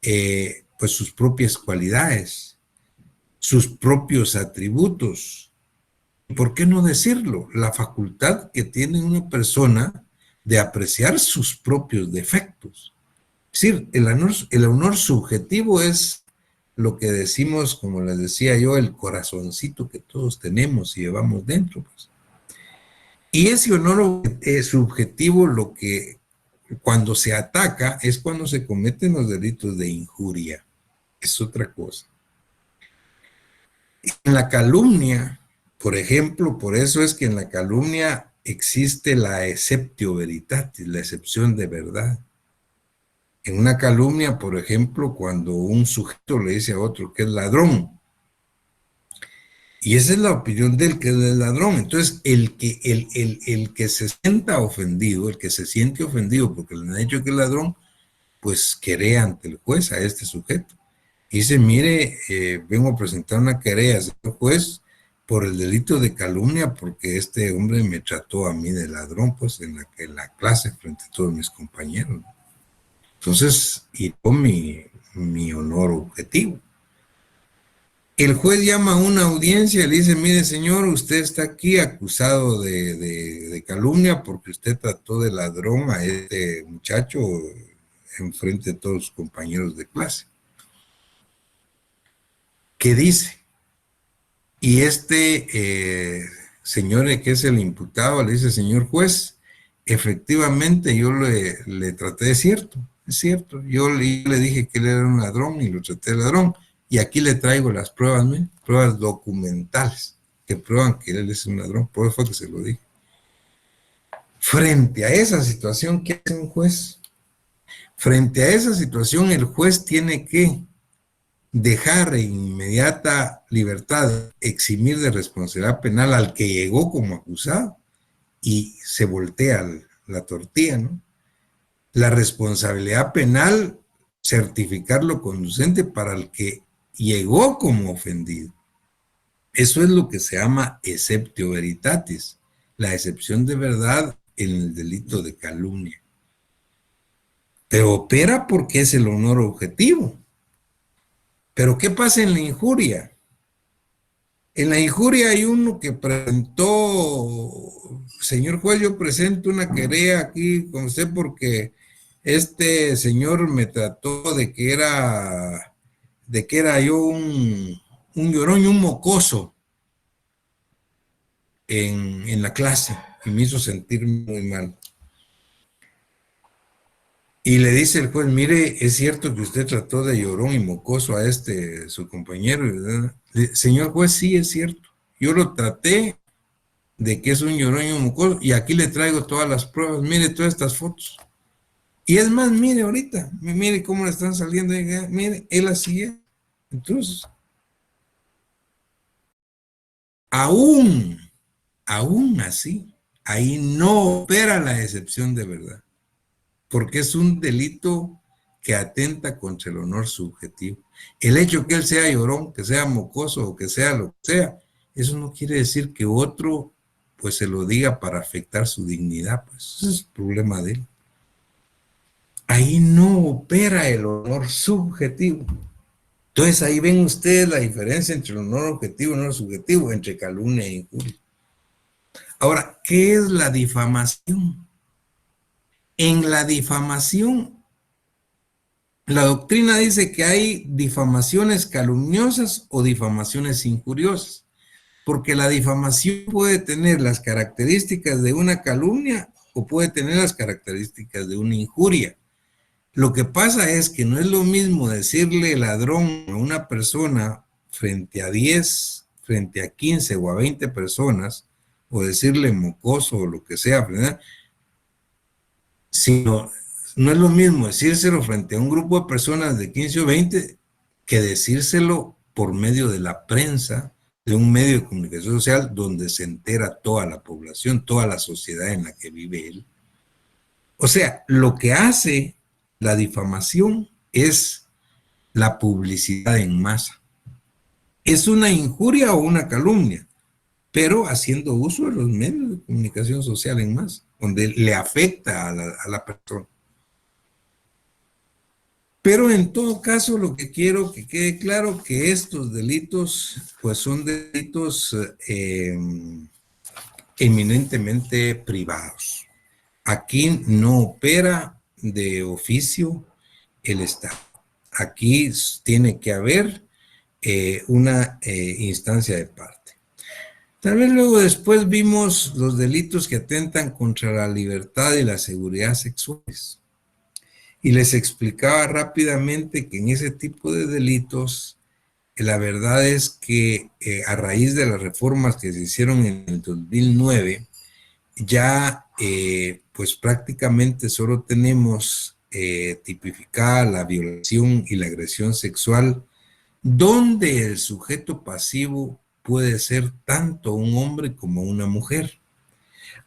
pues sus propias cualidades, sus propios atributos. ¿Por qué no decirlo? La facultad que tiene una persona de apreciar sus propios defectos. Es decir, el honor subjetivo es lo que decimos, como les decía yo, el corazoncito que todos tenemos y llevamos dentro. Pues. Y ese honor subjetivo, lo que cuando se ataca es cuando se cometen los delitos de injuria. Es otra cosa. En la calumnia, por ejemplo, por eso es que en la calumnia existe la exceptio veritatis, la excepción de verdad. En una calumnia, por ejemplo, cuando un sujeto le dice a otro que es ladrón, y esa es la opinión del que es el ladrón, entonces el que se sienta ofendido, el que se siente ofendido porque le han dicho que es ladrón, pues querella ante el juez a este sujeto. Y dice, mire, vengo a presentar una querella, señor juez, por el delito de calumnia, porque este hombre me trató a mí de ladrón, pues en la clase, frente a todos mis compañeros. Entonces, hirió mi honor objetivo. El juez llama a una audiencia y le dice, mire señor, usted está aquí acusado de calumnia porque usted trató de ladrón a este muchacho en frente de todos los compañeros de clase. ¿Qué dice? Y este señor que es el imputado le dice, señor juez, efectivamente yo le traté de cierto, es cierto, yo le dije que él era un ladrón y lo traté de ladrón, y aquí le traigo las pruebas, ¿no? Pruebas documentales que prueban que él es un ladrón, por eso fue que se lo dije. Frente a esa situación, ¿qué hace un juez? Frente a esa situación, el juez tiene que dejar en inmediata libertad, eximir de responsabilidad penal al que llegó como acusado y se voltea la tortilla, ¿no? La responsabilidad penal, certificarlo conducente para el que llegó como ofendido. Eso es lo que se llama exceptio veritatis, la excepción de verdad en el delito de calumnia. Pero opera porque es el honor objetivo. Pero ¿qué pasa en la injuria? En la injuria hay uno que presentó, señor juez, yo presento una querella aquí con usted porque este señor me trató de que era yo un llorón y un mocoso en la clase y me hizo sentir muy mal. Y le dice el juez, mire, es cierto que usted trató de llorón y mocoso a su compañero, ¿verdad? Señor juez, sí, es cierto. Yo lo traté de que es un llorón y un mocoso y aquí le traigo todas las pruebas, mire todas estas fotos. Y es más, mire ahorita, mire cómo le están saliendo, mire, él así es. Entonces, aún así, ahí no opera la excepción de verdad. Porque es un delito que atenta contra el honor subjetivo. El hecho que él sea llorón, que sea mocoso o que sea lo que sea, eso no quiere decir que otro pues se lo diga para afectar su dignidad, pues ese es el problema de él. Ahí no opera el honor subjetivo. Entonces ahí ven ustedes la diferencia entre el honor objetivo y el honor subjetivo, entre calumnia e injuria. Ahora, ¿qué es la difamación? En la difamación, La doctrina dice que hay difamaciones calumniosas o difamaciones injuriosas, porque la difamación puede tener las características de una calumnia o puede tener las características de una injuria. Lo que pasa es que no es lo mismo decirle ladrón a una persona frente a 10, frente a 15 o a 20 personas, o decirle mocoso o lo que sea, ¿verdad? Sino, no es lo mismo decírselo frente a un grupo de personas de 15 o 20 que decírselo por medio de la prensa, de un medio de comunicación social donde se entera toda la población, toda la sociedad en la que vive él. O sea, lo que hace la difamación es la publicidad en masa. Es una injuria o una calumnia, pero haciendo uso de los medios de comunicación social en masa, donde le afecta a la persona. Pero en todo caso, lo que quiero que quede claro que estos delitos, pues son delitos eminentemente privados. Aquí no opera de oficio el Estado. Aquí tiene que haber una instancia de parte. Tal vez luego después vimos los delitos que atentan contra la libertad y la seguridad sexuales. Y les explicaba rápidamente que en ese tipo de delitos, la verdad es que a raíz de las reformas que se hicieron en el 2009, ya pues prácticamente solo tenemos tipificada la violación y la agresión sexual, donde el sujeto pasivo puede ser tanto un hombre como una mujer.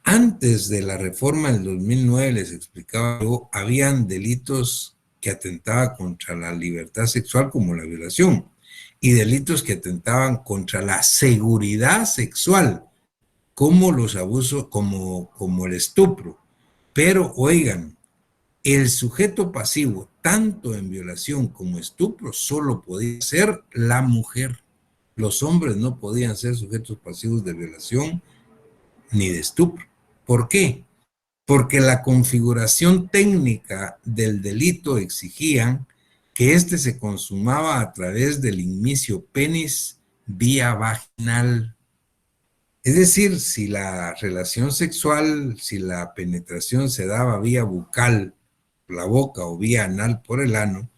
Antes de la reforma del 2009, les explicaba yo, habían delitos que atentaban contra la libertad sexual como la violación y delitos que atentaban contra la seguridad sexual como los abusos, como el estupro. Pero oigan, el sujeto pasivo, tanto en violación como estupro, solo podía ser la mujer. Los hombres no podían ser sujetos pasivos de violación ni de estupro. ¿Por qué? Porque la configuración técnica del delito exigía que éste se consumaba a través del inmicio penis vía vaginal. Es decir, si la relación sexual, si la penetración se daba vía bucal, la boca o vía anal por el ano,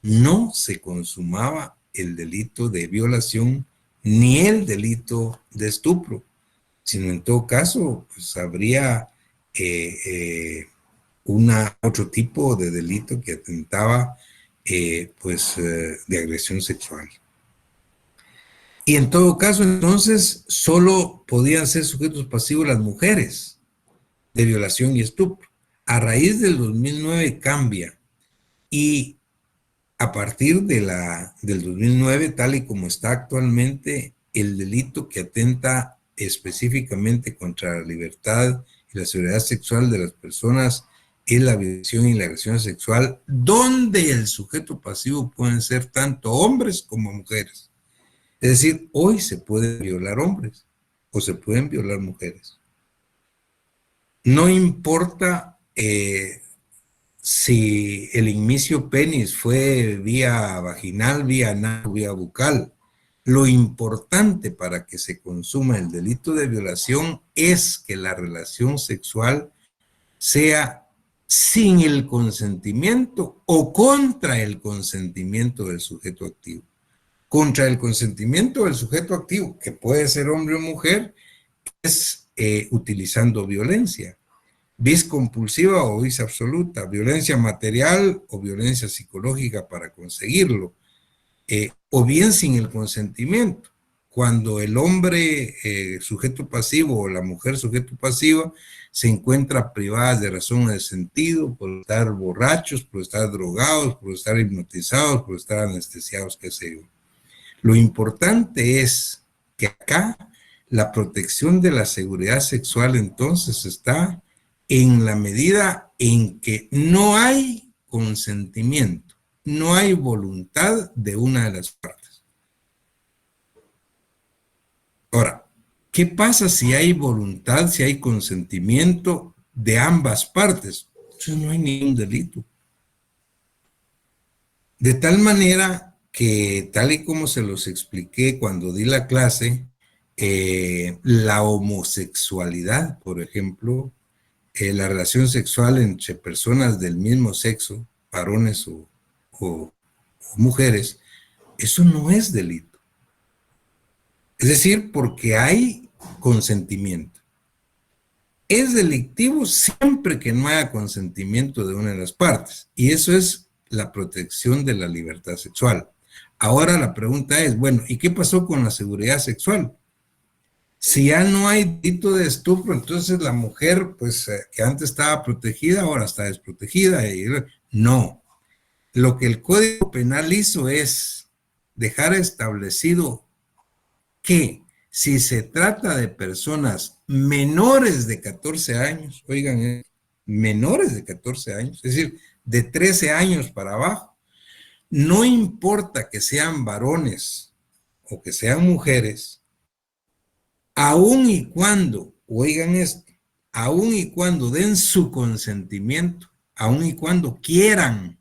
no se consumaba el delito de violación ni el delito de estupro, sino en todo caso, pues habría otro tipo de delito que atentaba de agresión sexual. Y en todo caso, entonces, solo podían ser sujetos pasivos las mujeres de violación y estupro. A raíz del 2009 cambia y a partir del 2009, tal y como está actualmente, el delito que atenta específicamente contra la libertad y la seguridad sexual de las personas es la violación y la agresión sexual, donde el sujeto pasivo pueden ser tanto hombres como mujeres. Es decir, hoy se pueden violar hombres o se pueden violar mujeres. No importa si el inmicio penis fue vía vaginal, vía anal, vía bucal. Lo importante para que se consuma el delito de violación es que la relación sexual sea sin el consentimiento o contra el consentimiento del sujeto activo. Contra el consentimiento del sujeto activo, que puede ser hombre o mujer, es utilizando violencia. Vis compulsiva o vis absoluta, violencia material o violencia psicológica para conseguirlo, o bien sin el consentimiento. Cuando el hombre sujeto pasivo o la mujer sujeto pasiva se encuentra privadas de razón o de sentido por estar borrachos, por estar drogados, por estar hipnotizados, por estar anestesiados, qué sé yo. Lo importante es que acá la protección de la seguridad sexual entonces está en la medida en que no hay consentimiento, no hay voluntad de una de las partes. Ahora, ¿qué pasa si hay voluntad, si hay consentimiento de ambas partes? Entonces no hay ningún delito. De tal manera que, tal y como se los expliqué cuando di la clase, la homosexualidad, por ejemplo, la relación sexual entre personas del mismo sexo, varones o mujeres, eso no es delito. Es decir, porque hay consentimiento. Es delictivo siempre que no haya consentimiento de una de las partes. Y eso es la protección de la libertad sexual. Ahora la pregunta es, bueno, ¿y qué pasó con la seguridad sexual? Si ya no hay delito de estupro, entonces la mujer, pues, que antes estaba protegida, ahora está desprotegida. No. Lo que el Código Penal hizo es dejar establecido que si se trata de personas menores de 14 años, oigan, menores de 14 años, es decir, de 13 años para abajo, no importa que sean varones o que sean mujeres, aun y cuando, oigan esto, aun y cuando den su consentimiento, aun y cuando quieran,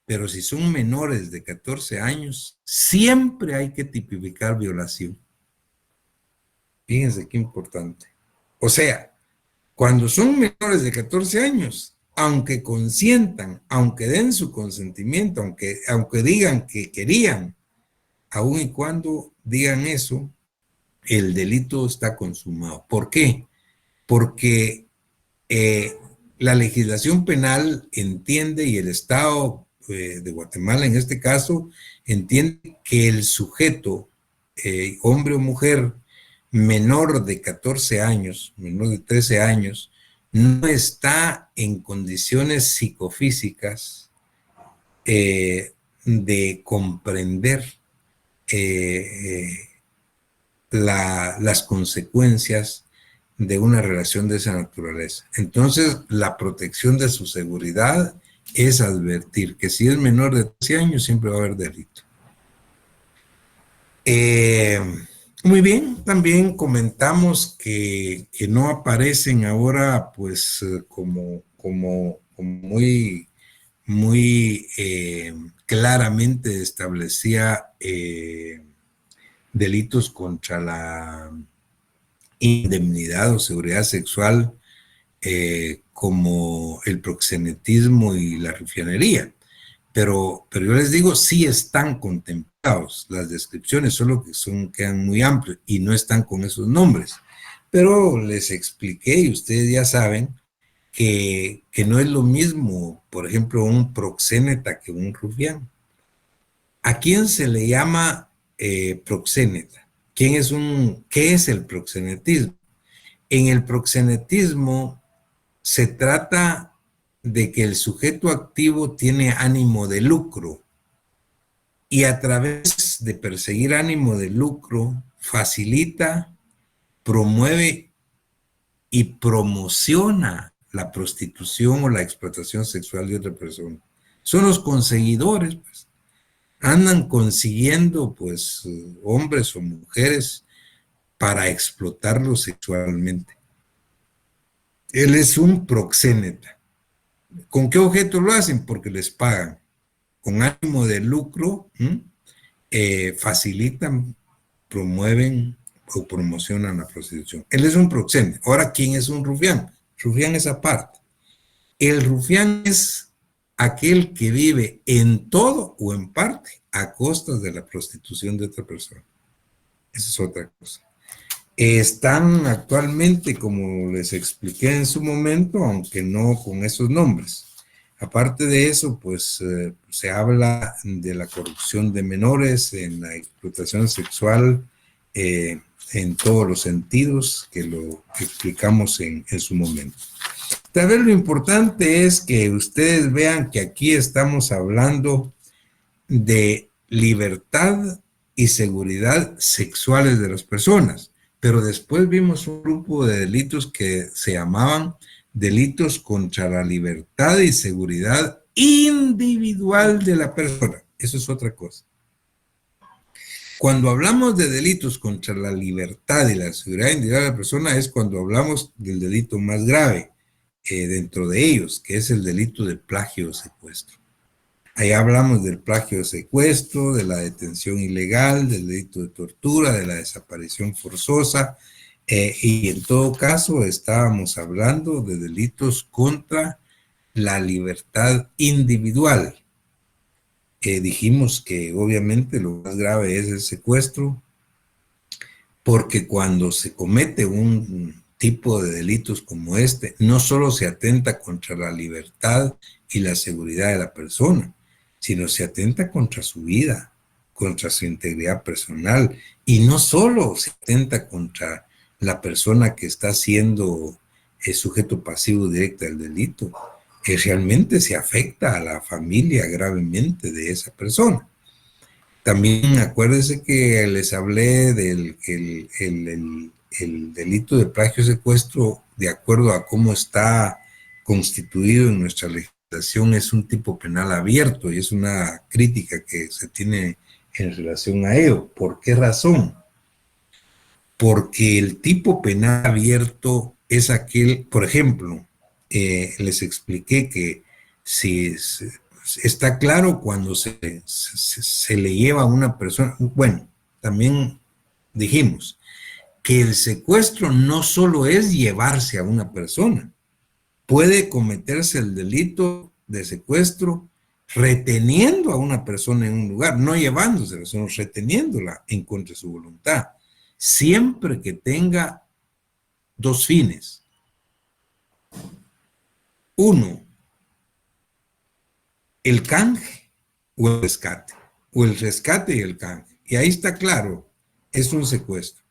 pero si son menores de 14 años, siempre hay que tipificar violación. Fíjense qué importante. O sea, cuando son menores de 14 años, aunque consientan, aunque den su consentimiento, aunque digan que querían, aun y cuando digan eso, el delito está consumado. ¿Por qué? Porque la legislación penal entiende, y el Estado de Guatemala en este caso, entiende que el sujeto, hombre o mujer, menor de 14 años, menor de 13 años, no está en condiciones psicofísicas de comprender las consecuencias de una relación de esa naturaleza. Entonces, la protección de su seguridad es advertir que si es menor de 13 años siempre va a haber delito. Muy bien, también comentamos que no aparecen ahora pues como muy claramente establecía delitos contra la indemnidad o seguridad sexual como el proxenetismo y la rufianería. Pero yo les digo, sí están contemplados las descripciones, solo que quedan muy amplios y no están con esos nombres. Pero les expliqué y ustedes ya saben que no es lo mismo, por ejemplo, un proxeneta que un rufián. ¿A quién se le llama proxeneta? ¿Qué es el proxenetismo? En el proxenetismo se trata de que el sujeto activo tiene ánimo de lucro y a través de perseguir ánimo de lucro facilita, promueve y promociona la prostitución o la explotación sexual de otra persona. Son los conseguidores, pues. Andan consiguiendo, pues, hombres o mujeres para explotarlos sexualmente. Él es un proxeneta. ¿Con qué objeto lo hacen? Porque les pagan. Con ánimo de lucro, facilitan, promueven o promocionan la prostitución. Él es un proxeneta. Ahora, ¿quién es un rufián? Rufián es aparte. El rufián es aquel que vive en todo o en parte a costas de la prostitución de otra persona. Esa es otra cosa. Están actualmente, como les expliqué en su momento, aunque no con esos nombres. Aparte de eso, pues se habla de la corrupción de menores, en la explotación sexual, en todos los sentidos que lo explicamos en su momento. Tal vez lo importante es que ustedes vean que aquí estamos hablando de libertad y seguridad sexuales de las personas, pero después vimos un grupo de delitos que se llamaban delitos contra la libertad y seguridad individual de la persona. Eso es otra cosa. Cuando hablamos de delitos contra la libertad y la seguridad individual de la persona es cuando hablamos del delito más grave dentro de ellos, que es el delito de plagio o secuestro. Ahí hablamos del plagio de secuestro, de la detención ilegal, del delito de tortura, de la desaparición forzosa, y en todo caso estábamos hablando de delitos contra la libertad individual. Dijimos que obviamente lo más grave es el secuestro, porque cuando se comete un tipo de delitos como este, no solo se atenta contra la libertad y la seguridad de la persona, sino se atenta contra su vida, contra su integridad personal, y no solo se atenta contra la persona que está siendo el sujeto pasivo directo del delito, que realmente se afecta a la familia gravemente de esa persona. También acuérdense que les hablé del el delito de plagio secuestro, de acuerdo a cómo está constituido en nuestra legislación, es un tipo penal abierto, y es una crítica que se tiene en relación a ello. ¿Por qué razón? Porque el tipo penal abierto es aquel, por ejemplo, les expliqué que si está claro cuando se le lleva a una persona, bueno, también dijimos que el secuestro no solo es llevarse a una persona, puede cometerse el delito de secuestro reteniendo a una persona en un lugar, no llevándosela, sino reteniéndola en contra de su voluntad, siempre que tenga dos fines. Uno, el canje o el rescate, o el rescate y el canje. Y ahí está claro, es un secuestro.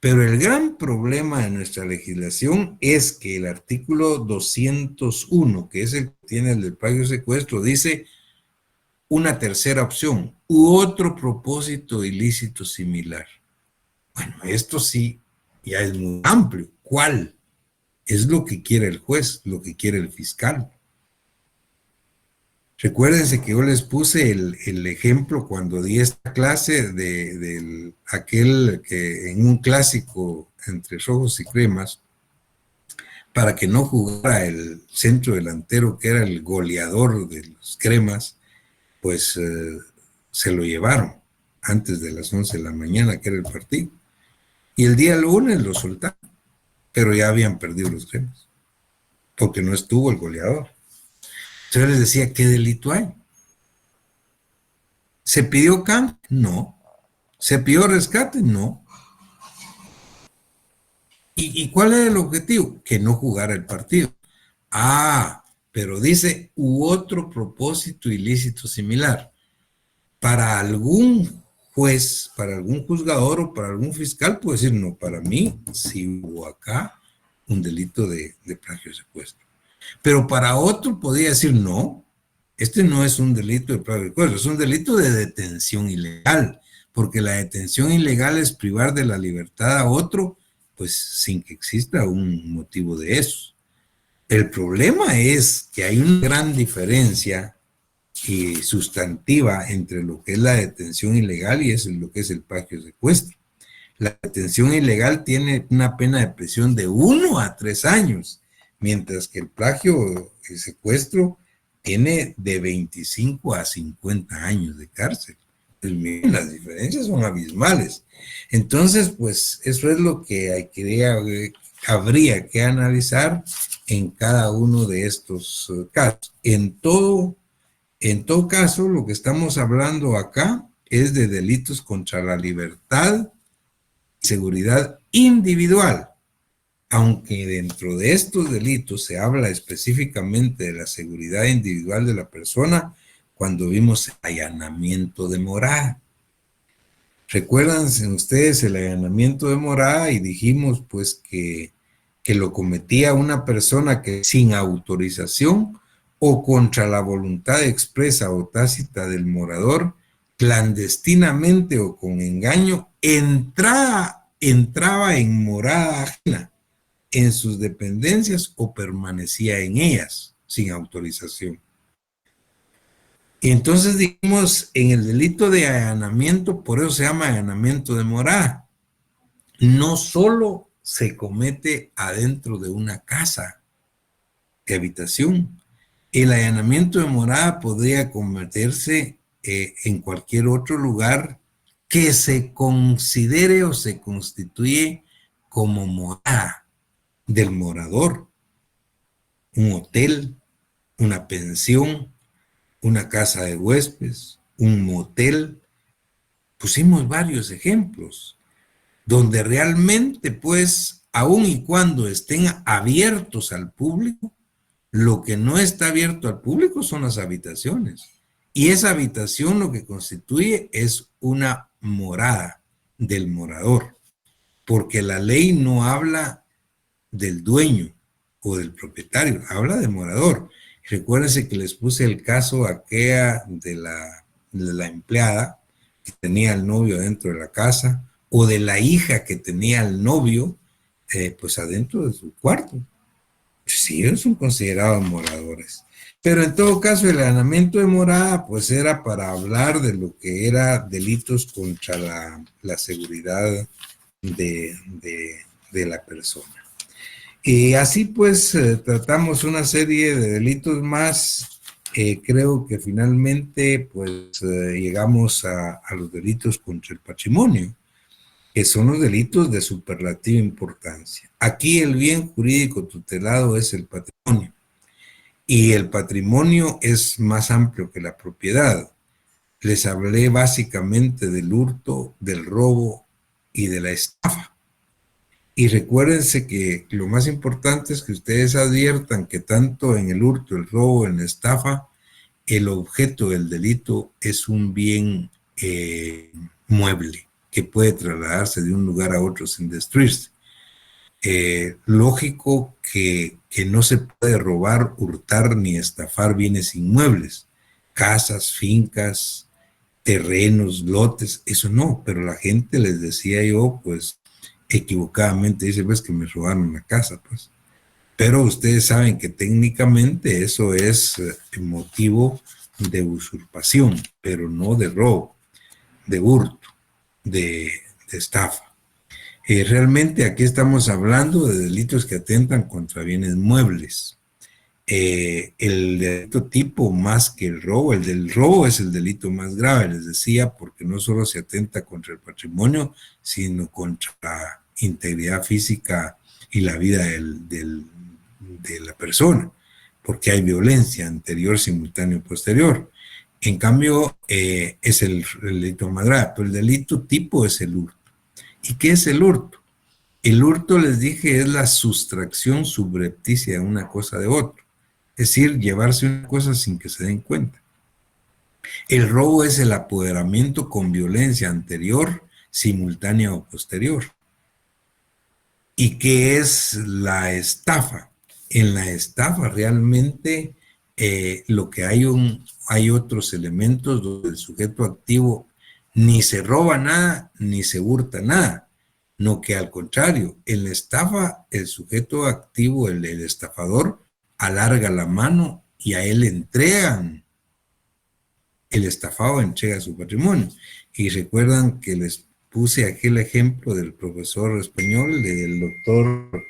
Pero el gran problema de nuestra legislación es que el artículo 201, que es el que tiene el del plagio secuestro, dice una tercera opción, u otro propósito ilícito similar. Bueno, esto sí ya es muy amplio. ¿Cuál? Es lo que quiere el juez, lo que quiere el fiscal. Recuérdense que yo les puse el ejemplo cuando di esta clase de aquel que en un clásico entre rojos y cremas, para que no jugara el centro delantero, que era el goleador de los cremas, pues se lo llevaron antes de las 11 de la mañana, que era el partido. Y el día lunes lo soltaron, pero ya habían perdido los cremas, porque no estuvo el goleador. Entonces les decía, ¿qué delito hay? ¿Se pidió canje? No. ¿Se pidió rescate? No. ¿Y cuál es el objetivo? Que no jugara el partido. Ah, pero dice, u otro propósito ilícito similar. Para algún juez, para algún juzgador o para algún fiscal puede decir, no, para mí sí hubo acá un delito de plagio secuestro. Pero para otro podría decir, no, este no es un delito de plagio secuestro, es un delito de detención ilegal, porque la detención ilegal es privar de la libertad a otro, pues sin que exista un motivo de eso. El problema es que hay una gran diferencia y sustantiva entre lo que es la detención ilegal y lo que es el plagio secuestro. La detención ilegal tiene una pena de prisión de 1 a 3 años, mientras que el plagio y secuestro tiene de 25 a 50 años de cárcel. Las diferencias son abismales. Entonces, pues eso es lo que habría que analizar en cada uno de estos casos. En todo caso, lo que estamos hablando acá es de delitos contra la libertad y seguridad individual, aunque dentro de estos delitos se habla específicamente de la seguridad individual de la persona cuando vimos allanamiento de morada. ¿Recuerdan ustedes el allanamiento de morada? Y dijimos pues que lo cometía una persona que sin autorización o contra la voluntad expresa o tácita del morador, clandestinamente o con engaño, entraba en morada ajena en sus dependencias o permanecía en ellas sin autorización. Y entonces dijimos, en el delito de allanamiento, por eso se llama allanamiento de morada, no solo se comete adentro de una casa de habitación, El allanamiento de morada podría convertirse en cualquier otro lugar que se considere o se constituye como morada del morador. Un hotel, una pensión, una casa de huéspedes, un motel. Pusimos varios ejemplos donde realmente, pues, aun y cuando estén abiertos al público, lo que no está abierto al público son las habitaciones. Y esa habitación lo que constituye es una morada del morador, porque la ley no habla del dueño o del propietario, habla del morador. Recuérdense que les puse el caso aquella de la empleada que tenía al novio dentro de la casa, o de la hija que tenía al novio pues adentro de su cuarto. Sí, ellos son considerados moradores. Pero en todo caso, el allanamiento de morada, pues era para hablar de lo que era delitos contra la seguridad de la persona. Y así pues tratamos una serie de delitos más. Creo que finalmente pues llegamos a los delitos contra el patrimonio, que son los delitos de superlativa importancia. Aquí el bien jurídico tutelado es el patrimonio, y el patrimonio es más amplio que la propiedad. Les hablé básicamente del hurto, del robo y de la estafa. Y recuérdense que lo más importante es que ustedes adviertan que tanto en el hurto, el robo, en la estafa, el objeto del delito es un bien mueble que puede trasladarse de un lugar a otro sin destruirse. Lógico que no se puede robar, hurtar ni estafar bienes inmuebles, casas, fincas, terrenos, lotes, eso no, pero la gente, les decía yo, pues equivocadamente dice, pues que me robaron la casa, pues. Pero ustedes saben que técnicamente eso es motivo de usurpación, pero no de robo, de hurto, de estafa. Realmente aquí estamos hablando de delitos que atentan contra bienes muebles. El delito tipo más que el robo, el del robo es el delito más grave, les decía, porque no solo se atenta contra el patrimonio, sino contra la integridad física y la vida de la persona, porque hay violencia anterior, simultáneo y posterior. En cambio, es el delito más grave, pero el delito tipo es el hurto. ¿Y qué es el hurto? El hurto, les dije, es la sustracción subrepticia de una cosa de otra. Es decir, llevarse una cosa sin que se den cuenta. El robo es el apoderamiento con violencia anterior, simultánea o posterior. ¿Y qué es la estafa? En la estafa realmente lo que hay otros elementos donde el sujeto activo ni se roba nada, ni se hurta nada, no, que al contrario, en la estafa el sujeto activo, el estafador, alarga la mano y a él le entregan, el estafado entrega su patrimonio. Y recuerdan que les puse aquel ejemplo del profesor español, del doctor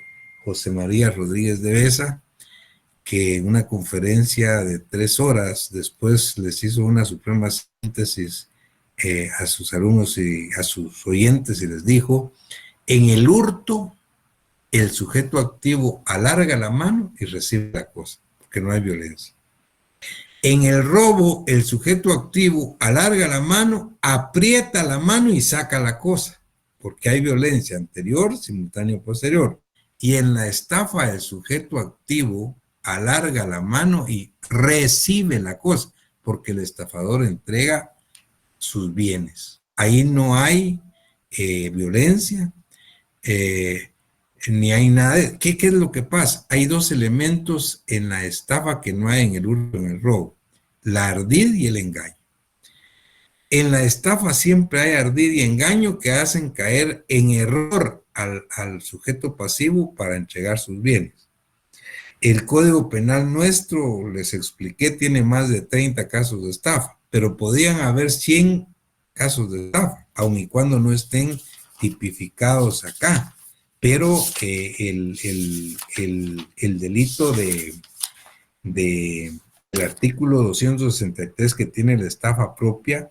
José María Rodríguez de Besa, que en una conferencia de 3 horas después les hizo una suprema síntesis a sus alumnos y a sus oyentes y les dijo: en el hurto, el sujeto activo alarga la mano y recibe la cosa, porque no hay violencia. En el robo, el sujeto activo alarga la mano, aprieta la mano y saca la cosa, porque hay violencia anterior, simultánea o posterior. Y en la estafa, el sujeto activo alarga la mano y recibe la cosa, porque el estafador entrega sus bienes. Ahí no hay violencia, ni hay nada. ¿Qué es lo que pasa? Hay dos elementos en la estafa que no hay en el hurto, en el robo: la ardid y el engaño. En la estafa siempre hay ardid y engaño que hacen caer en error al sujeto pasivo para entregar sus bienes. El Código Penal nuestro, les expliqué, tiene más de 30 casos de estafa, pero podían haber 100 casos de estafa, aun y cuando no estén tipificados acá. Pero el delito de el artículo 263 que tiene la estafa propia,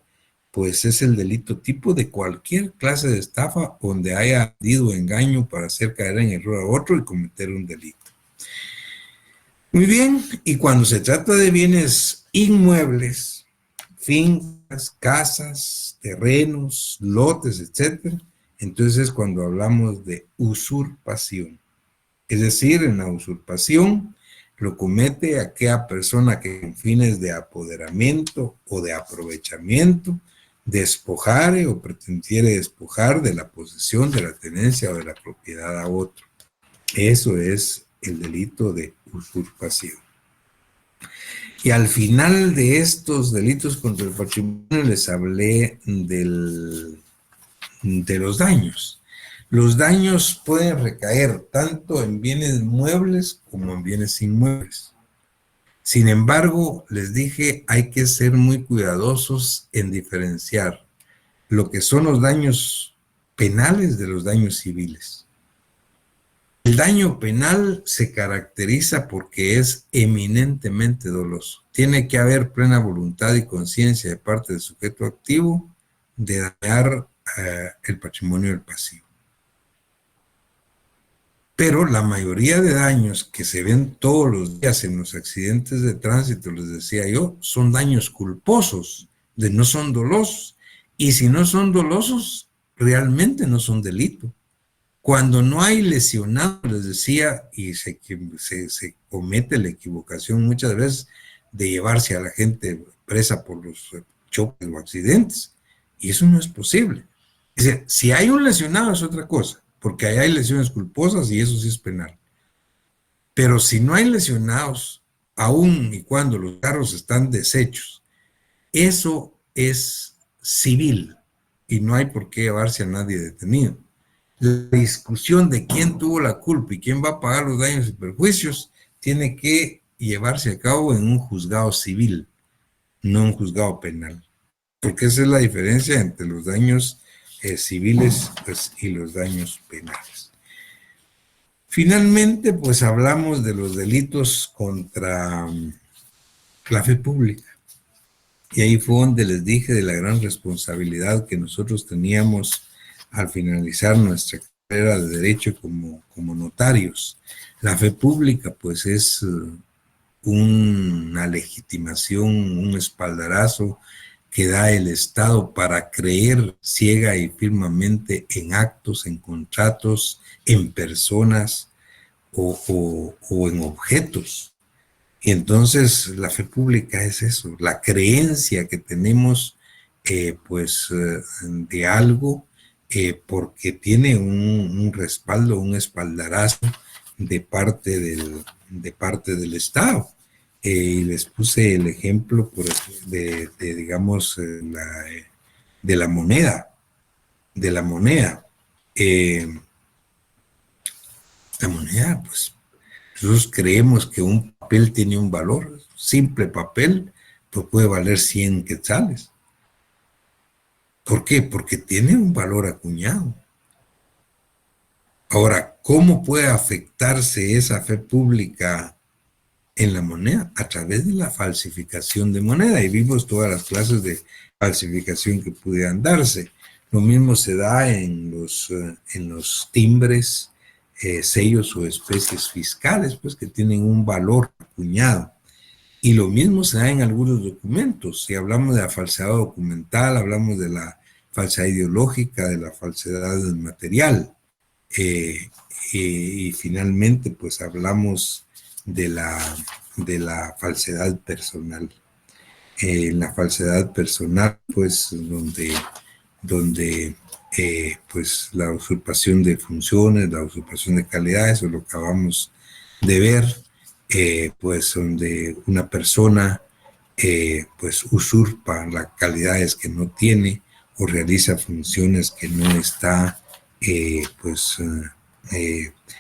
pues es el delito tipo de cualquier clase de estafa donde haya habido engaño para hacer caer en error a otro y cometer un delito. Muy bien, y cuando se trata de bienes inmuebles, fincas, casas, terrenos, lotes, etcétera, entonces es cuando hablamos de usurpación. Es decir, en la usurpación lo comete aquella persona que con fines de apoderamiento o de aprovechamiento despojare o pretendiere despojar de la posesión, de la tenencia o de la propiedad a otro. Eso es el delito de usurpación. Y al final de estos delitos contra el patrimonio les hablé de los daños. Los daños pueden recaer tanto en bienes muebles como en bienes inmuebles. Sin embargo, les dije, hay que ser muy cuidadosos en diferenciar lo que son los daños penales de los daños civiles. El daño penal se caracteriza porque es eminentemente doloso. Tiene que haber plena voluntad y conciencia de parte del sujeto activo de dañar el patrimonio del pasivo. Pero la mayoría de daños que se ven todos los días en los accidentes de tránsito, les decía yo, son daños culposos, no son dolosos. Y si no son dolosos, realmente no son delito. Cuando no hay lesionado, les decía, y se comete la equivocación muchas veces de llevarse a la gente presa por los choques o accidentes, y eso no es posible. Es decir, si hay un lesionado es otra cosa, porque ahí hay lesiones culposas y eso sí es penal. Pero si no hay lesionados, aun y cuando los carros están deshechos, eso es civil y no hay por qué llevarse a nadie detenido. La discusión de quién tuvo la culpa y quién va a pagar los daños y perjuicios tiene que llevarse a cabo en un juzgado civil, no un juzgado penal. Porque esa es la diferencia entre los daños civiles pues, y los daños penales. Finalmente, pues hablamos de los delitos contra la fe pública. Y ahí fue donde les dije de la gran responsabilidad que nosotros teníamos al finalizar nuestra carrera de derecho como notarios. La fe pública, pues, es una legitimación, un espaldarazo que da el Estado para creer ciega y firmemente en actos, en contratos, en personas o en objetos. Y entonces la fe pública es eso, la creencia que tenemos de algo porque tiene un respaldo, un espaldarazo de parte del Estado. Y les puse el ejemplo digamos, de la moneda. La moneda, pues, nosotros creemos que un papel tiene un valor, simple papel, pues puede valer 100 quetzales. ¿Por qué? Porque tiene un valor acuñado. Ahora, ¿cómo puede afectarse esa fe pública en la moneda? A través de la falsificación de moneda. Y vimos todas las clases de falsificación que pudieran darse. Lo mismo se da en los timbres, sellos o especies fiscales, pues que tienen un valor acuñado. Y lo mismo se da en algunos documentos. Si hablamos de la falsedad documental, hablamos de la falsedad ideológica, de la falsedad material. Y finalmente, pues hablamos de la falsedad personal. La falsedad personal, pues, donde pues la usurpación de funciones, la usurpación de calidades, eso lo acabamos de ver, pues donde una persona pues usurpa las calidades que no tiene o realiza funciones que no está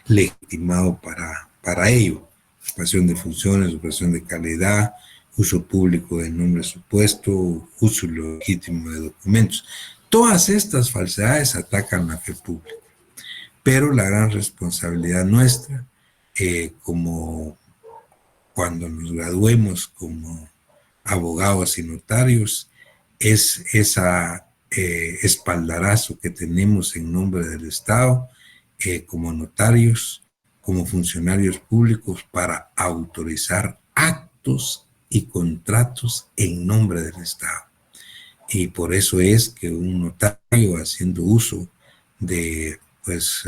legitimado para ello. Usurpación de funciones, usurpación de calidad, uso público de nombre supuesto, uso legítimo de documentos. Todas estas falsedades atacan la fe pública, pero la gran responsabilidad nuestra, como cuando nos graduemos como abogados y notarios, es esa espaldarazo que tenemos en nombre del Estado como notarios, como funcionarios públicos para autorizar actos y contratos en nombre del Estado. Y por eso es que un notario, haciendo uso de, pues,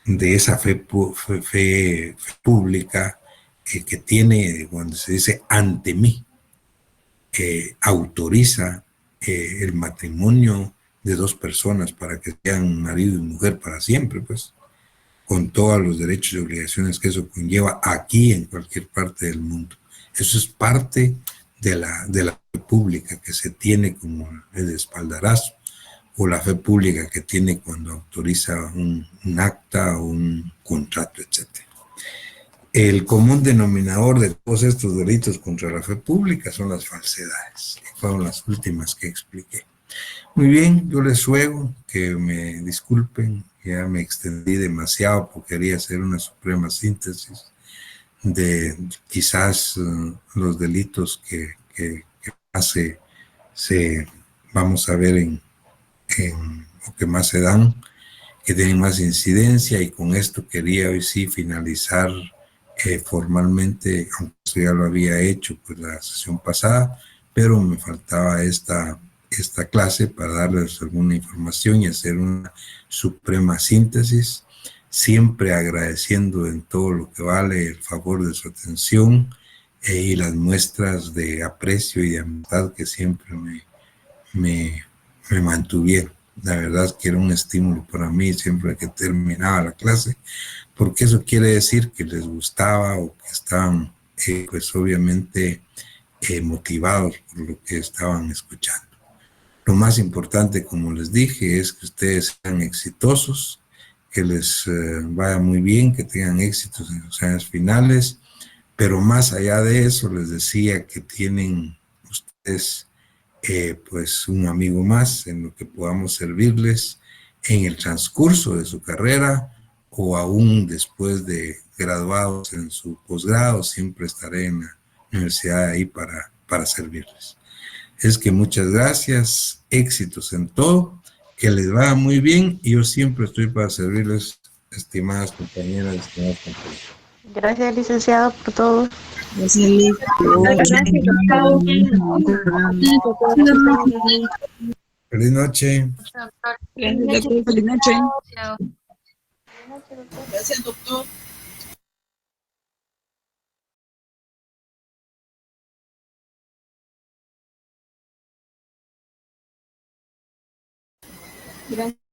de esa fe pública que tiene, cuando se dice ante mí, autoriza el matrimonio de dos personas para que sean marido y mujer para siempre, pues, con todos los derechos y obligaciones que eso conlleva aquí en cualquier parte del mundo. Eso es parte de la fe pública que se tiene como el espaldarazo, o la fe pública que tiene cuando autoriza un acta o un contrato, etc. El común denominador de todos estos delitos contra la fe pública son las falsedades, que fueron las últimas que expliqué. Muy bien, yo les ruego que me disculpen, ya me extendí demasiado porque quería hacer una suprema síntesis de quizás los delitos que más vamos a ver o que más se dan, que tienen más incidencia, y con esto quería hoy sí finalizar formalmente, aunque eso ya lo había hecho pues la sesión pasada, pero me faltaba esta clase para darles alguna información y hacer una suprema síntesis, siempre agradeciendo en todo lo que vale el favor de su atención y las muestras de aprecio y de amistad que siempre me mantuvieron. La verdad que era un estímulo para mí siempre que terminaba la clase, porque eso quiere decir que les gustaba o que estaban, pues obviamente, motivados por lo que estaban escuchando. Lo más importante, como les dije, es que ustedes sean exitosos, que les vaya muy bien, que tengan éxitos en los años finales, pero más allá de eso, les decía que tienen ustedes pues un amigo más en lo que podamos servirles en el transcurso de su carrera o aún después de graduados en su posgrado. Siempre estaré en la universidad ahí para servirles. Es que muchas gracias, éxitos en todo, que les vaya muy bien, y yo siempre estoy para servirles, estimadas compañeras, estimados compañeros. Gracias, licenciado, por todo. Gracias, Liz. Feliz noche. Gracias, doctor. Feliz noche. Chao. Gracias, doctor. Gracias.